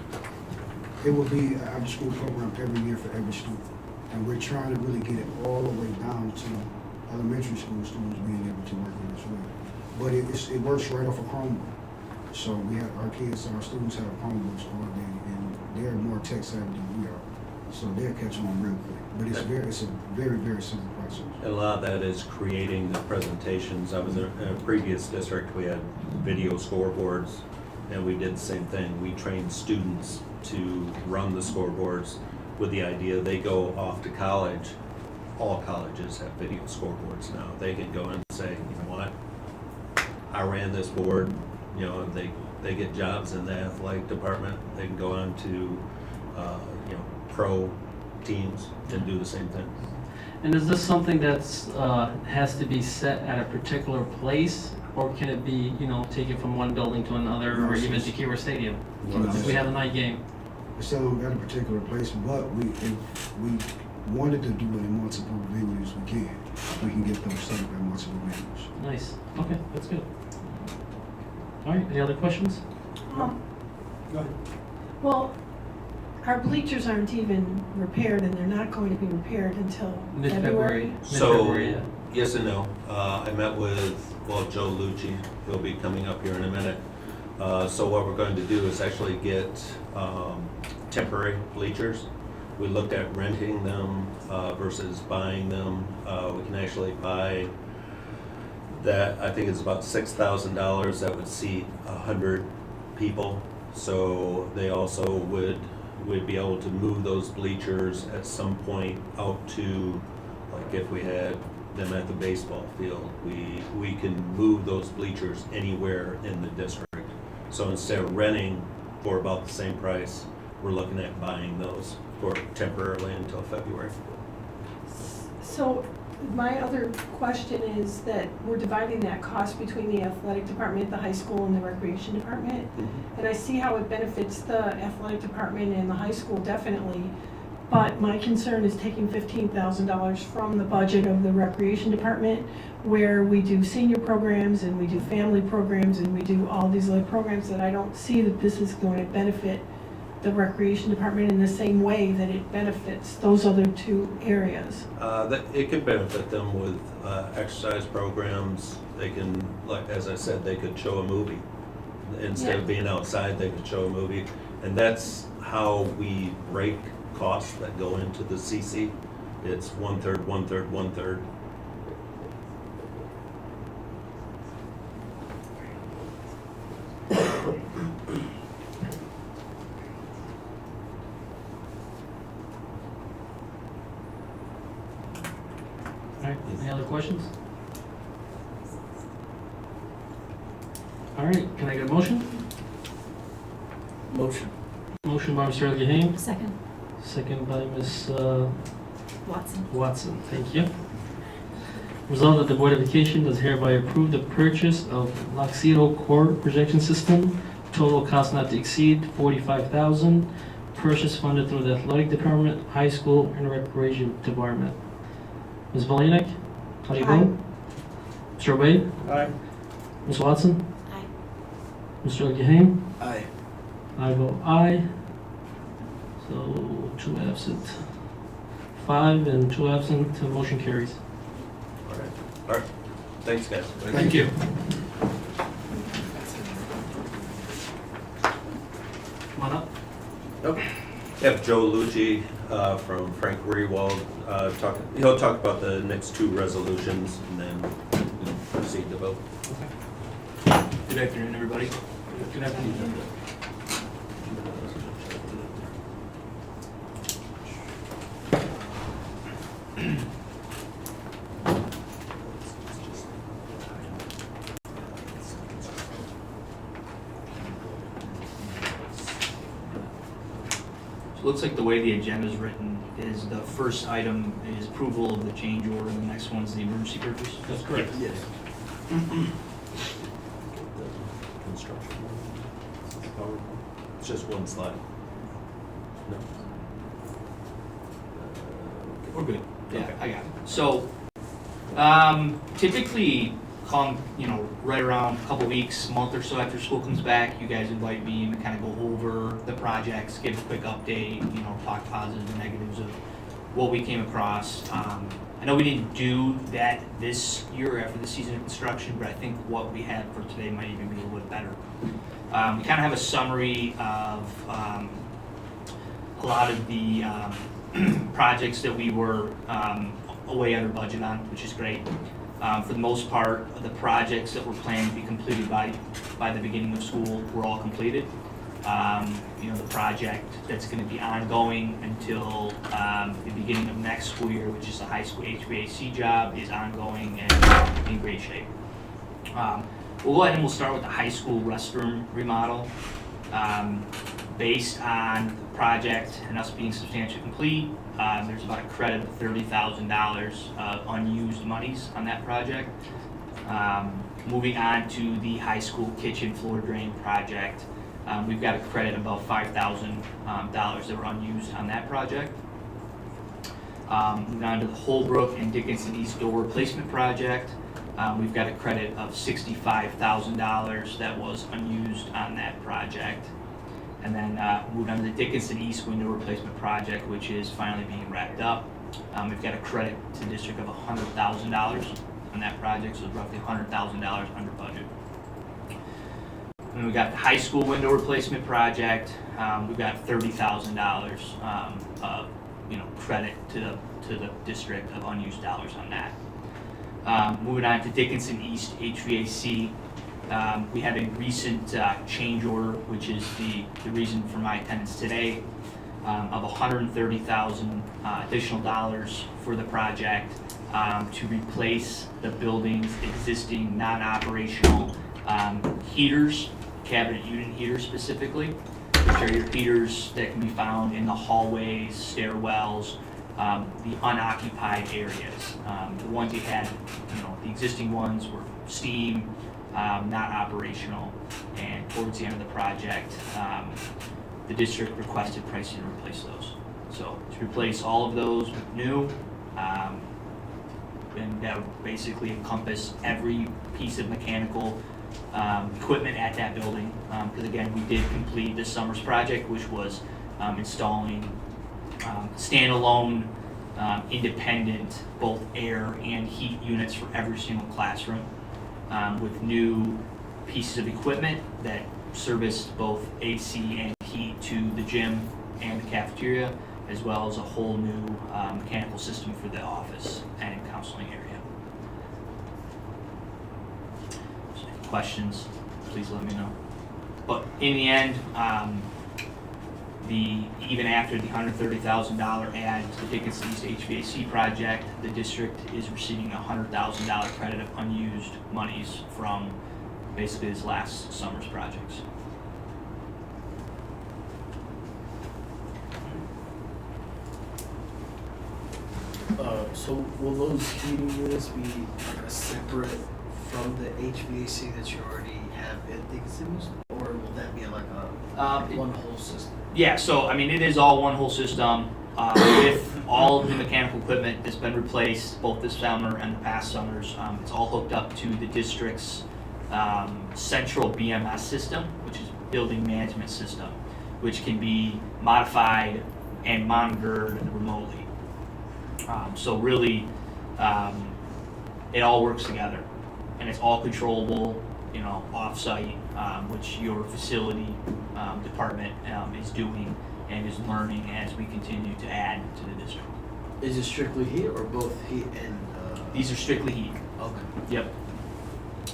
it will be an after school program every year for every student. And we're trying to really get it all the way down to elementary school students being able to work in as well. But it works right off a Chromebook. So we have our kids, our students have Chromebooks all day, and they're more tech savvy than we are. So they'll catch on real quick. But it's a very, very simple process. And a lot of that is creating the presentations. I was in a previous district, we had video scoreboards, and we did the same thing. We trained students to run the scoreboards with the idea they go off to college. All colleges have video scoreboards now. They can go and say, you know what, I ran this board, you know, they get jobs in the athletic department. They can go on to, you know, pro teams and do the same thing. And is this something that's has to be set at a particular place, or can it be, you know, taken from one building to another, or even to Keyworth Stadium? If we have a night game. It's at a particular place, but if we wanted to do it in multiple venues, we can. We can get those set up at multiple venues. Nice. Okay, that's good. All right, any other questions? Go ahead. Well, our bleachers aren't even repaired, and they're not going to be repaired until February. Mid-February, yeah. Yes and no. I met with, Joe Lucci. He'll be coming up here in a minute. So what we're going to do is actually get temporary bleachers. We looked at renting them versus buying them. We can actually buy that, I think it's about $6,000 that would seat 100 people. So they also would be able to move those bleachers at some point out to, like if we had them at the baseball field, we can move those bleachers anywhere in the district. So instead of renting for about the same price, we're looking at buying those for temporarily until February. So my other question is that we're dividing that cost between the athletic department, the high school, and the recreation department. And I see how it benefits the athletic department and the high school definitely. But my concern is taking $15,000 from the budget of the recreation department, where we do senior programs and we do family programs and we do all these other programs, that I don't see that this is going to benefit the recreation department in the same way that it benefits those other two areas. It could benefit them with exercise programs. They can, like as I said, they could show a movie. Instead of being outside, they could show a movie. And that's how we break costs that go into the CC. It's 1/3, 1/3, 1/3. questions? All right, can I get a motion? Motion. Motion by Mr. Elgahane, Second. second by Ms. Watson. Watson. Thank you. Resolved that the Board of Education does hereby approve the purchase of Loxito Core Projection System, total cost not to exceed $45,000, purchase funded through the Athletic Department, High School, and Recreation Department. Ms. Valinek, how do you vote? Mr. Wade? Aye. Ms. Watson? Aye. Mr. Elgahane? Aye. I vote aye. So 2 absent. 5 and 2 absent, the motion carries. All right. Thanks, guys. Thank you. Come on up. We have Joe Lucci from Frank Rewald. He'll talk about the next 2 resolutions and then we'll proceed to vote. Good afternoon, everybody. Good afternoon. So it looks like the way the agenda is written is the first item is approval of the change order, and the next one's the emergency purchase. That's correct. Yes. It's just one slide. No. We're good. Yeah, I got it. So, typically, come, right around a couple weeks, month or so after school comes back, you guys invite me and kind of go over the projects, give a quick update, talk positives and negatives of what we came across. I know we didn't do that this year after the season of construction, but I think what we have for today might even be a little bit better. We kind of have a summary of a lot of the projects that we were way under budget on, which is great. For the most part, the projects that were planned to be completed by the beginning of school were all completed. The project that's going to be ongoing until the beginning of next school year, which is the high school HVAC job, is ongoing and in great shape. We'll go ahead and we'll start with the high school restroom remodel. Based on the project and us being substantially complete, there's about a credit of $30,000 of unused monies on that project. Moving on to the high school kitchen floor drain project, we've got a credit of about $5,000 that were unused on that project. Moving on to the Holbrook and Dickinson East door replacement project, we've got a credit of $65,000 that was unused on that project. And then moving on to the Dickinson East window replacement project, which is finally being wrapped up. We've got a credit to the district of $100,000 on that project, so it's roughly $100,000 under budget. And we got the high school window replacement project. We've got $30,000 of credit to the district of unused dollars on that. Moving on to Dickinson East HVAC. We had a recent change order, which is the reason for my attendance today, of $130,000 additional dollars for the project to replace the building's existing non-operational heaters, cabinet unit heaters specifically, which are your heaters that can be found in the hallways, stairwells, the unoccupied areas. The ones you had, the existing ones were steam, not operational, and towards the end of the project, the district requested pricing to replace those. So to replace all of those with new, and that would basically encompass every piece of mechanical equipment at that building. Because again, we did complete this summer's project, which was installing standalone, independent, both air and heat units for every single classroom. With new pieces of equipment that serviced both AC and heat to the gym and the cafeteria, as well as a whole new mechanical system for the office and counseling area. So any questions, please let me know. But in the end, Even after the $130,000 add to the Dickinson East HVAC project, the district is receiving a $100,000 credit of unused monies from basically this last summer's projects. So will those heating units be like a separate from the HVAC that you already have at Dickinson, or will that be like a one whole system? Yeah, so I mean, it is all one whole system with all of the mechanical equipment that's been replaced both this summer and the past summers. It's all hooked up to the district's central BMS system, which is building management system, which can be modified and monitored remotely. So really, it all works together, and it's all controllable, you know, off-site, which your facility department is doing and is learning as we continue to add to the district. Is it strictly heat or both heat and? These are strictly heat. Okay. Yep.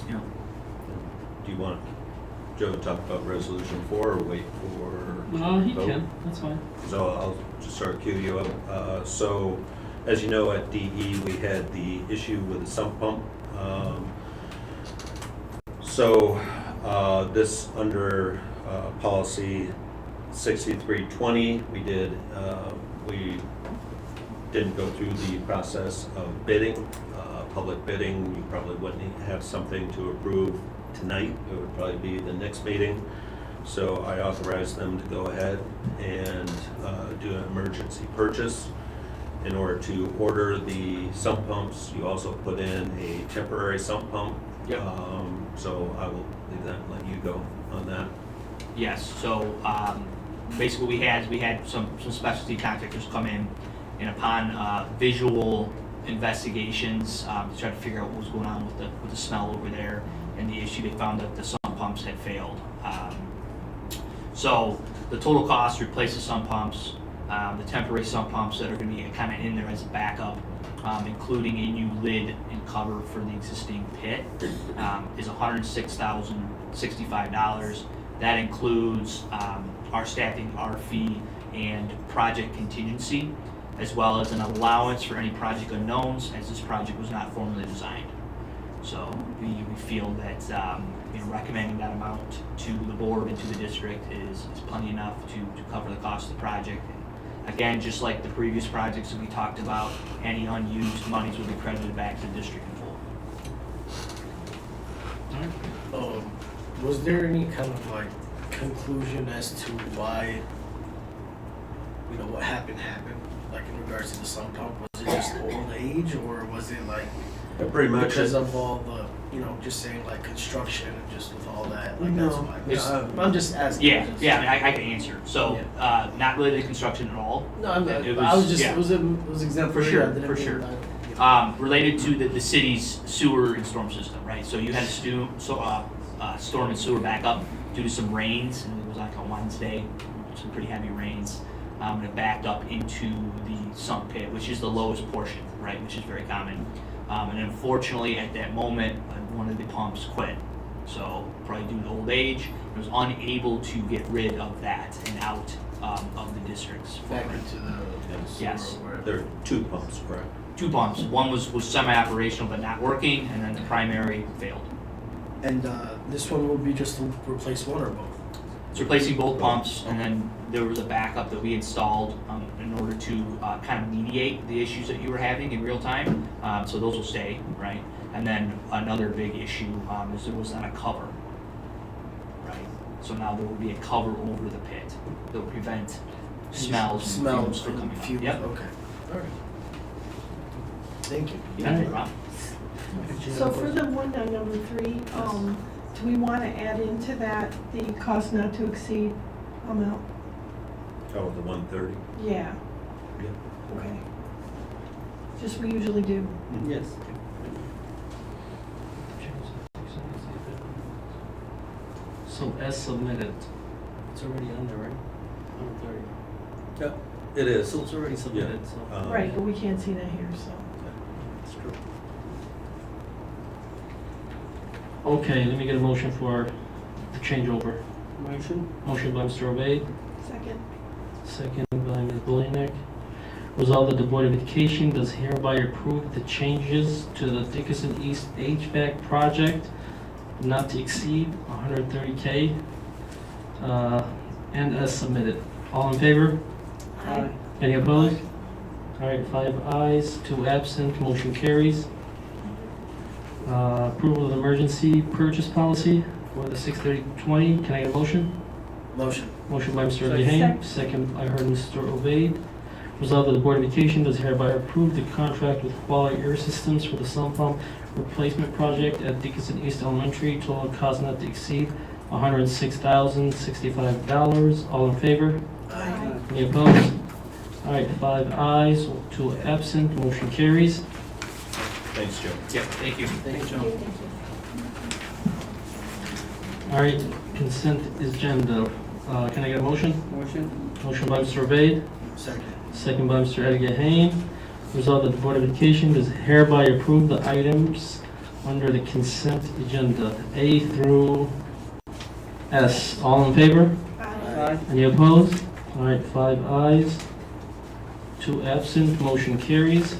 Yeah. Do you want Joe to talk about resolution 4 or wait for? No, he vote? can, that's fine. So I'll just sort of cue you up. So, as you know, at DE, we had the issue with the sump pump. This under policy 6320, we didn't go through the process of bidding, public bidding. You probably wouldn't have something to approve tonight. It would probably be the next meeting. So I authorized them to go ahead and do an emergency purchase. In order to order the sump pumps, you also put in a temporary sump pump. Yep. So I will leave that and let you go on that. Yes, so basically we had some specialty contractors come in, and upon visual investigations to try to figure out what was going on with the smell over there and the issue, they found that the sump pumps had failed. So the total cost to replace the sump pumps, the temporary sump pumps that are going to be kind of in there as a backup, including a new lid and cover for the existing pit, is $106,065. That includes our staffing, our fee, and project contingency, as well as an allowance for any project unknowns, as this project was not formally designed. So we feel that recommending that amount to the board and to the district is plenty enough to cover the cost of the project. Again, just like the previous projects that we talked about, any unused monies will be credited back to the district in full. Was there any kind of like conclusion as to why, what happened, like in regards to the sump pump? Was it just old age, or was it like Pretty much because of all the, just saying like construction and just with all that? Like No. that's why. I'm just asking. I can answer. So, not related to construction at all. No, It was exemplary. For sure. Related to the city's sewer and storm system, right? So you had storm and sewer backup due to some rains, and it was like on Wednesday, some pretty heavy rains. And it backed up into the sump pit, which is the lowest portion, right? Which is very common. And unfortunately, at that moment, one of the pumps quit. So probably due to old age, it was unable to get rid of that and out of the district's Back footprint. into the Yes. sewer or wherever. there are 2 pumps, correct? 2 pumps. One was semi-operational but not working, and then the primary failed. And this one will be just to replace one or both? It's replacing both pumps, and then there was a backup that we installed in order to kind of mediate the issues that you were having in real time. So those will stay, right? And then another big issue is there was not a cover, right? So now there will be a cover over the pit that will prevent smells and fumes from coming out. Yep. Okay. All right. Thank you. Yeah, no problem. So for the one on number 3, do we want to add into that the cost not to exceed amount? Oh, the 130? Yeah. Yeah. Okay. Just we usually do. Yes. So as submitted, it's already under, right? 130. Yep, it is. So it's already submitted, so. Right, but we can't see that here, so. That's true. Okay, let me get a motion for the changeover. Motion? Motion by Mr. Obey, Second. second by Ms. Belanek. Resolved that the Board of Education does hereby approve the changes to the Dickinson East HVAC project not to exceed $130K and as submitted. All in favor? Aye. Any opposed? All right, 5 ayes, 2 absent, motion carries. Approval of the emergency purchase policy for the 6/30/20. Can I get a motion? Motion. Motion by Mr. Lehane, second I heard Mr. Ovade. Resolved that the Board of Education does hereby approve the contract with Quality Air Systems for the sump pump replacement project at Dickinson East Elementary, total cost not to exceed $106,065. All in favor? Aye. Any opposed? All right, 5 ayes, 2 absent, motion carries. Thanks, Joe. Yep, thank you. Thank you, Joe. All right, consent agenda. Can I get a motion? Motion. Motion by Mr. Ovade, Second. second by Mr. Edgar Hain. Resolved that the Board of Education does hereby approve the items under the consent agenda, A through S. All in favor? Aye. Any opposed? All right, 5 ayes, 2 absent, motion carries.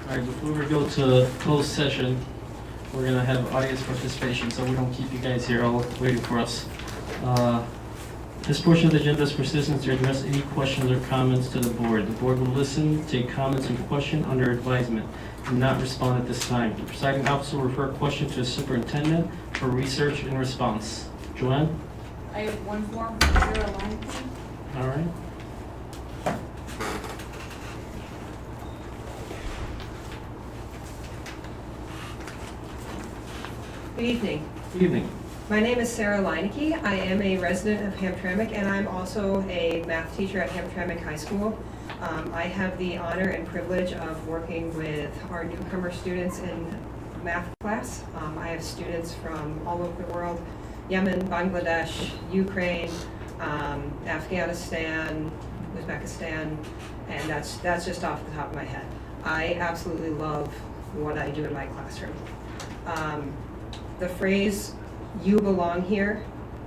All right, before we go to closed session, we're gonna have audience participation, so we don't keep you guys here all waiting for us. This portion of the agenda is for citizens to address any questions or comments to the board. The board will listen, take comments and question under advisement, and not respond at this time. The presiding officer will refer a question to the superintendent for research and response. Joanne? I have one form from Sarah Line. All right. Good evening. Good evening. My name is Sarah Leineke. I am a resident of Hamtramck, and I'm also a math teacher at Hamtramck High School. I have the honor and privilege of working with our newcomer students in math class. I have students from all over the world: Yemen, Bangladesh, Ukraine, Afghanistan, Uzbekistan, and that's just off the top of my head. I absolutely love what I do in my classroom. The phrase, "you belong here,"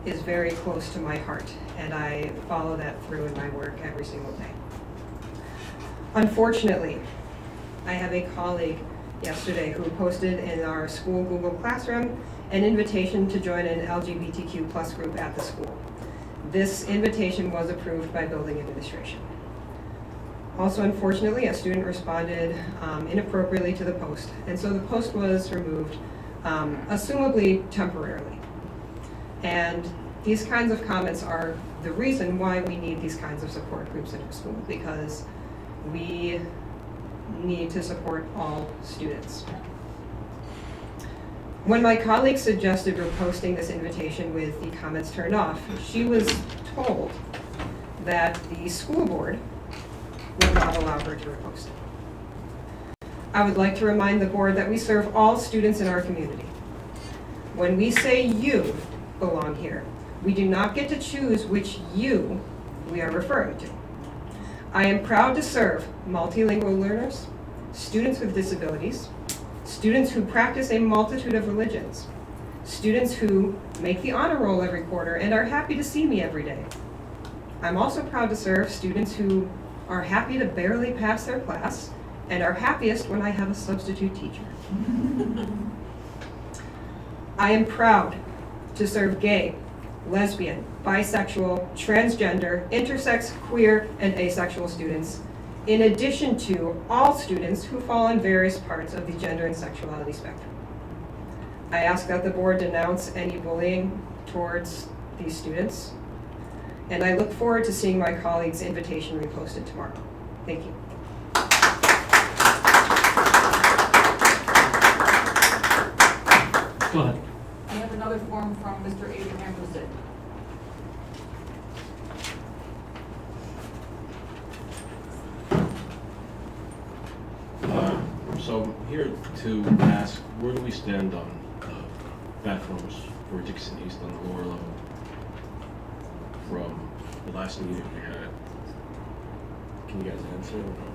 is very close to my heart, and I follow that through in my work every single day. Unfortunately, I have a colleague yesterday who posted in our school Google Classroom an invitation to join an LGBTQ+ group at the school. This invitation was approved by building administration. Also, unfortunately, a student responded inappropriately to the post, and so the post was removed, assumably temporarily. And these kinds of comments are the reason why we need these kinds of support groups at our school, because we need to support all students. When my colleague suggested reposting this invitation with the comments turned off, she was told that the school board would not allow her to repost it. I would like to remind the board that we serve all students in our community. When we say "you belong here," we do not get to choose which "you" we are referring to. I am proud to serve multilingual learners, students with disabilities, students who practice a multitude of religions, students who make the honor roll every quarter and are happy to see me every day. I'm also proud to serve students who are happy to barely pass their class and are happiest when I have a substitute teacher. I am proud to serve gay, lesbian, bisexual, transgender, intersex, queer, and asexual students, in addition to all students who fall in various parts of the gender and sexuality spectrum. I ask that the board denounce any bullying towards these students, and I look forward to seeing my colleague's invitation reposted tomorrow. Thank you. Go ahead. I have another form from Mr. Abraham Brazil. So I'm here to ask, where do we stand on bathrooms for Dickinson East on the lower level from the last meeting we had? Can you guys answer or no?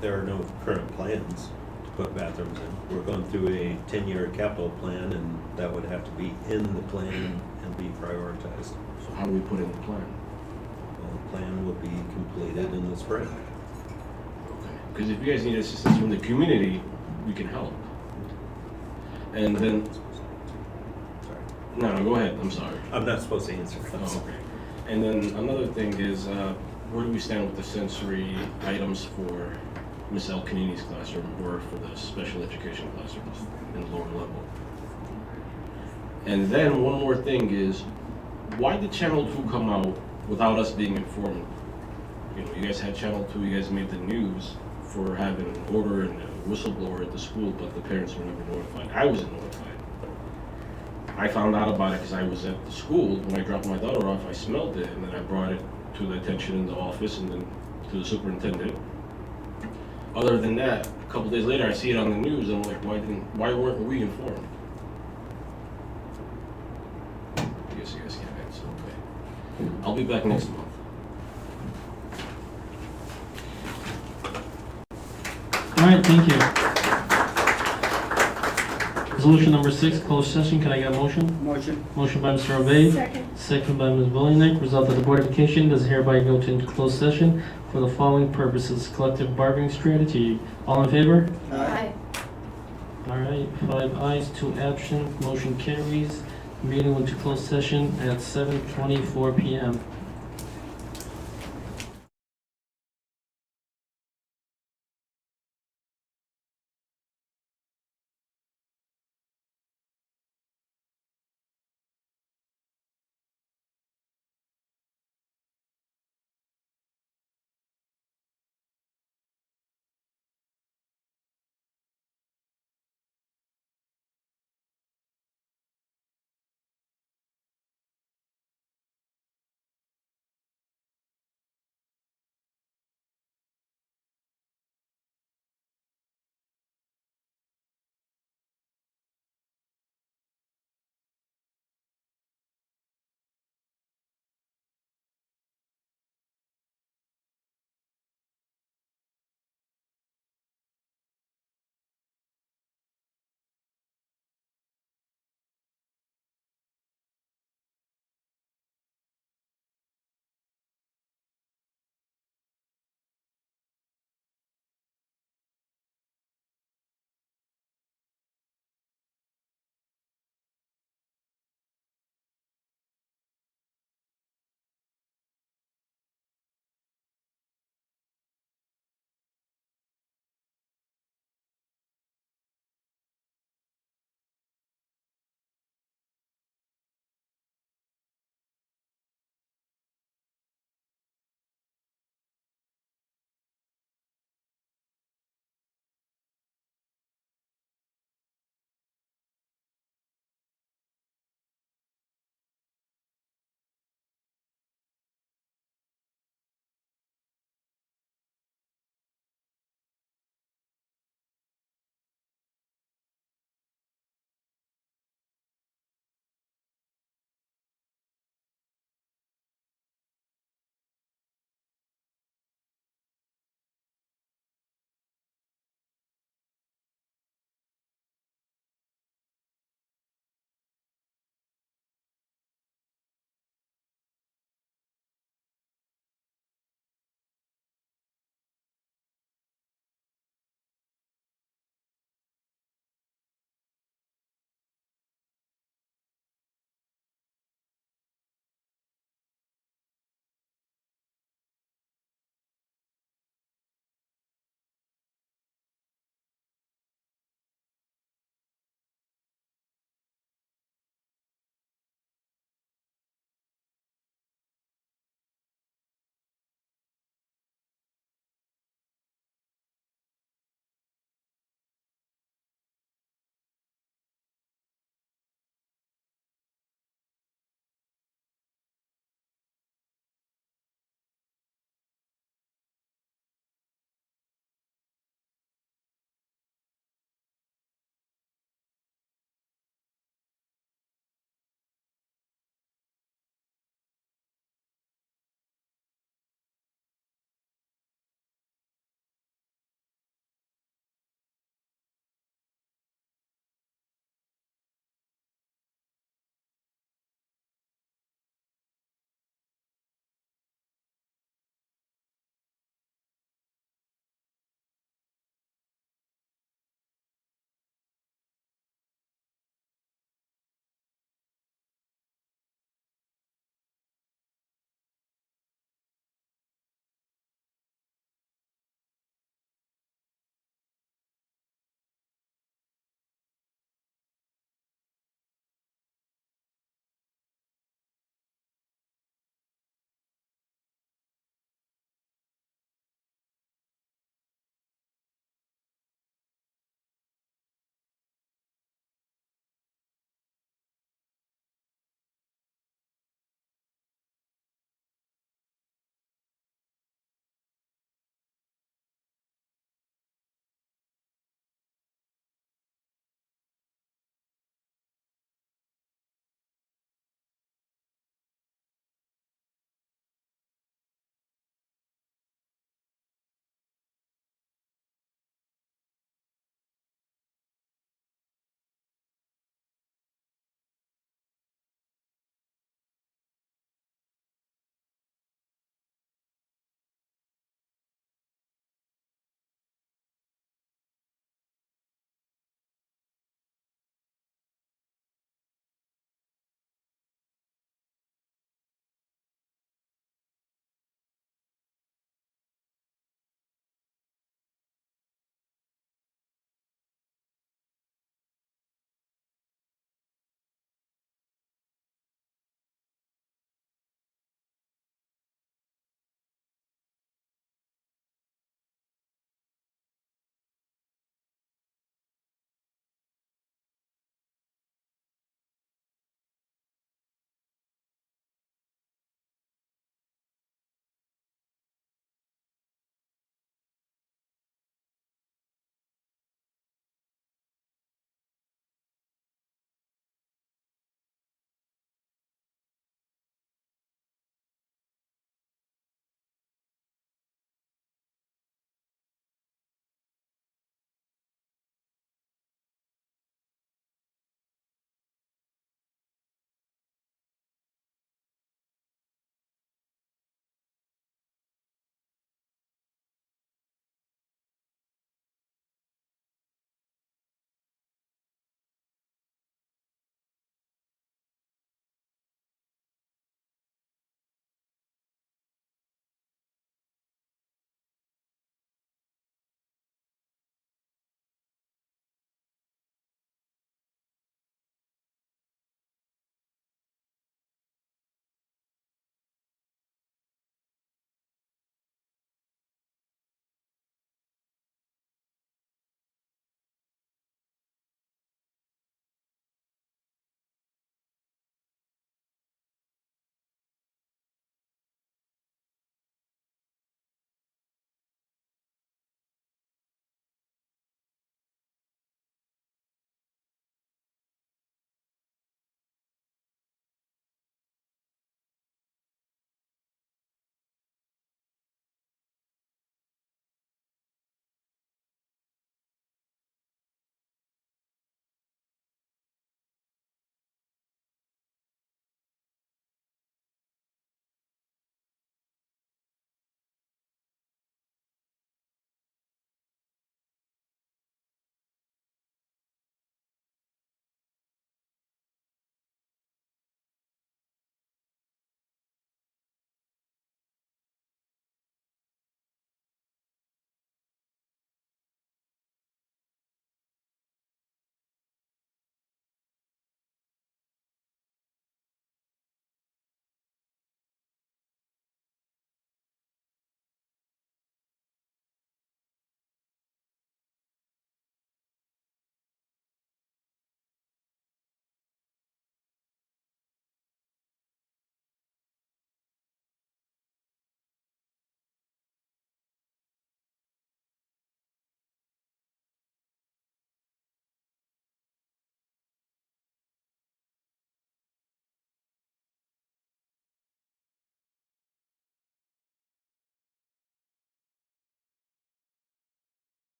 There are no current plans. put bathrooms in. We're going through a 10-year capital plan, and that would have to be in the plan and be prioritized. So how do we put in the plan? Well, the plan will be completed in the spring. Okay. Because if you guys need assistance from the community, we can help. And then, Sorry. no, go ahead, I'm sorry. I'm not supposed to answer. Oh, okay. And then another thing is, where do we stand with the sensory items for Miss El Kanini's classroom or for the special education classrooms in the lower level? And then one more thing is, why did Channel 2 come out without us being informed? You know, you guys had Channel 2, you guys made the news for having an order and a whistleblower at the school, but the parents were never notified. I wasn't notified. I found out about it because I was at the school. When I dropped my daughter off, I smelled it, and then I brought it to the attention in the office and then to the superintendent. Other than that, a couple days later, I see it on the news, and I'm like, why weren't we informed? I guess you guys can't answer, okay. I'll be back next month. All right, thank you. Resolution number 6, closed session. Can I get a motion? Motion. Motion by Mr. Obey. Second. Second by Ms. Bolinek. Result that the Board of Education does hereby go into closed session for the following purposes: collective bargaining strategy. All in favor? Aye. All right, 5 ayes, 2 absent. Motion carries. Meeting went to closed session at 7:24 p.m.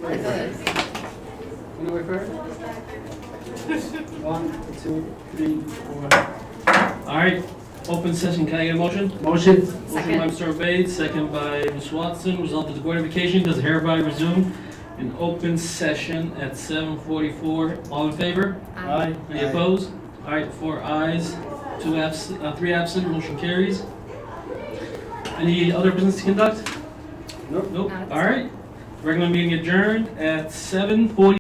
Anywhere further? 1, 2, 3, 4. All right, open session, can I get a motion? Motion. Motion by Mr. Obey, second by Ms. Watson. Result of the Board of Education does hereby resume an open session at 7:44. All in favor? Aye. Any opposed? All right, 4 ayes, 3 absent, motion carries. Any other business to conduct? Nope. All right. Regular meeting adjourned at 7:40.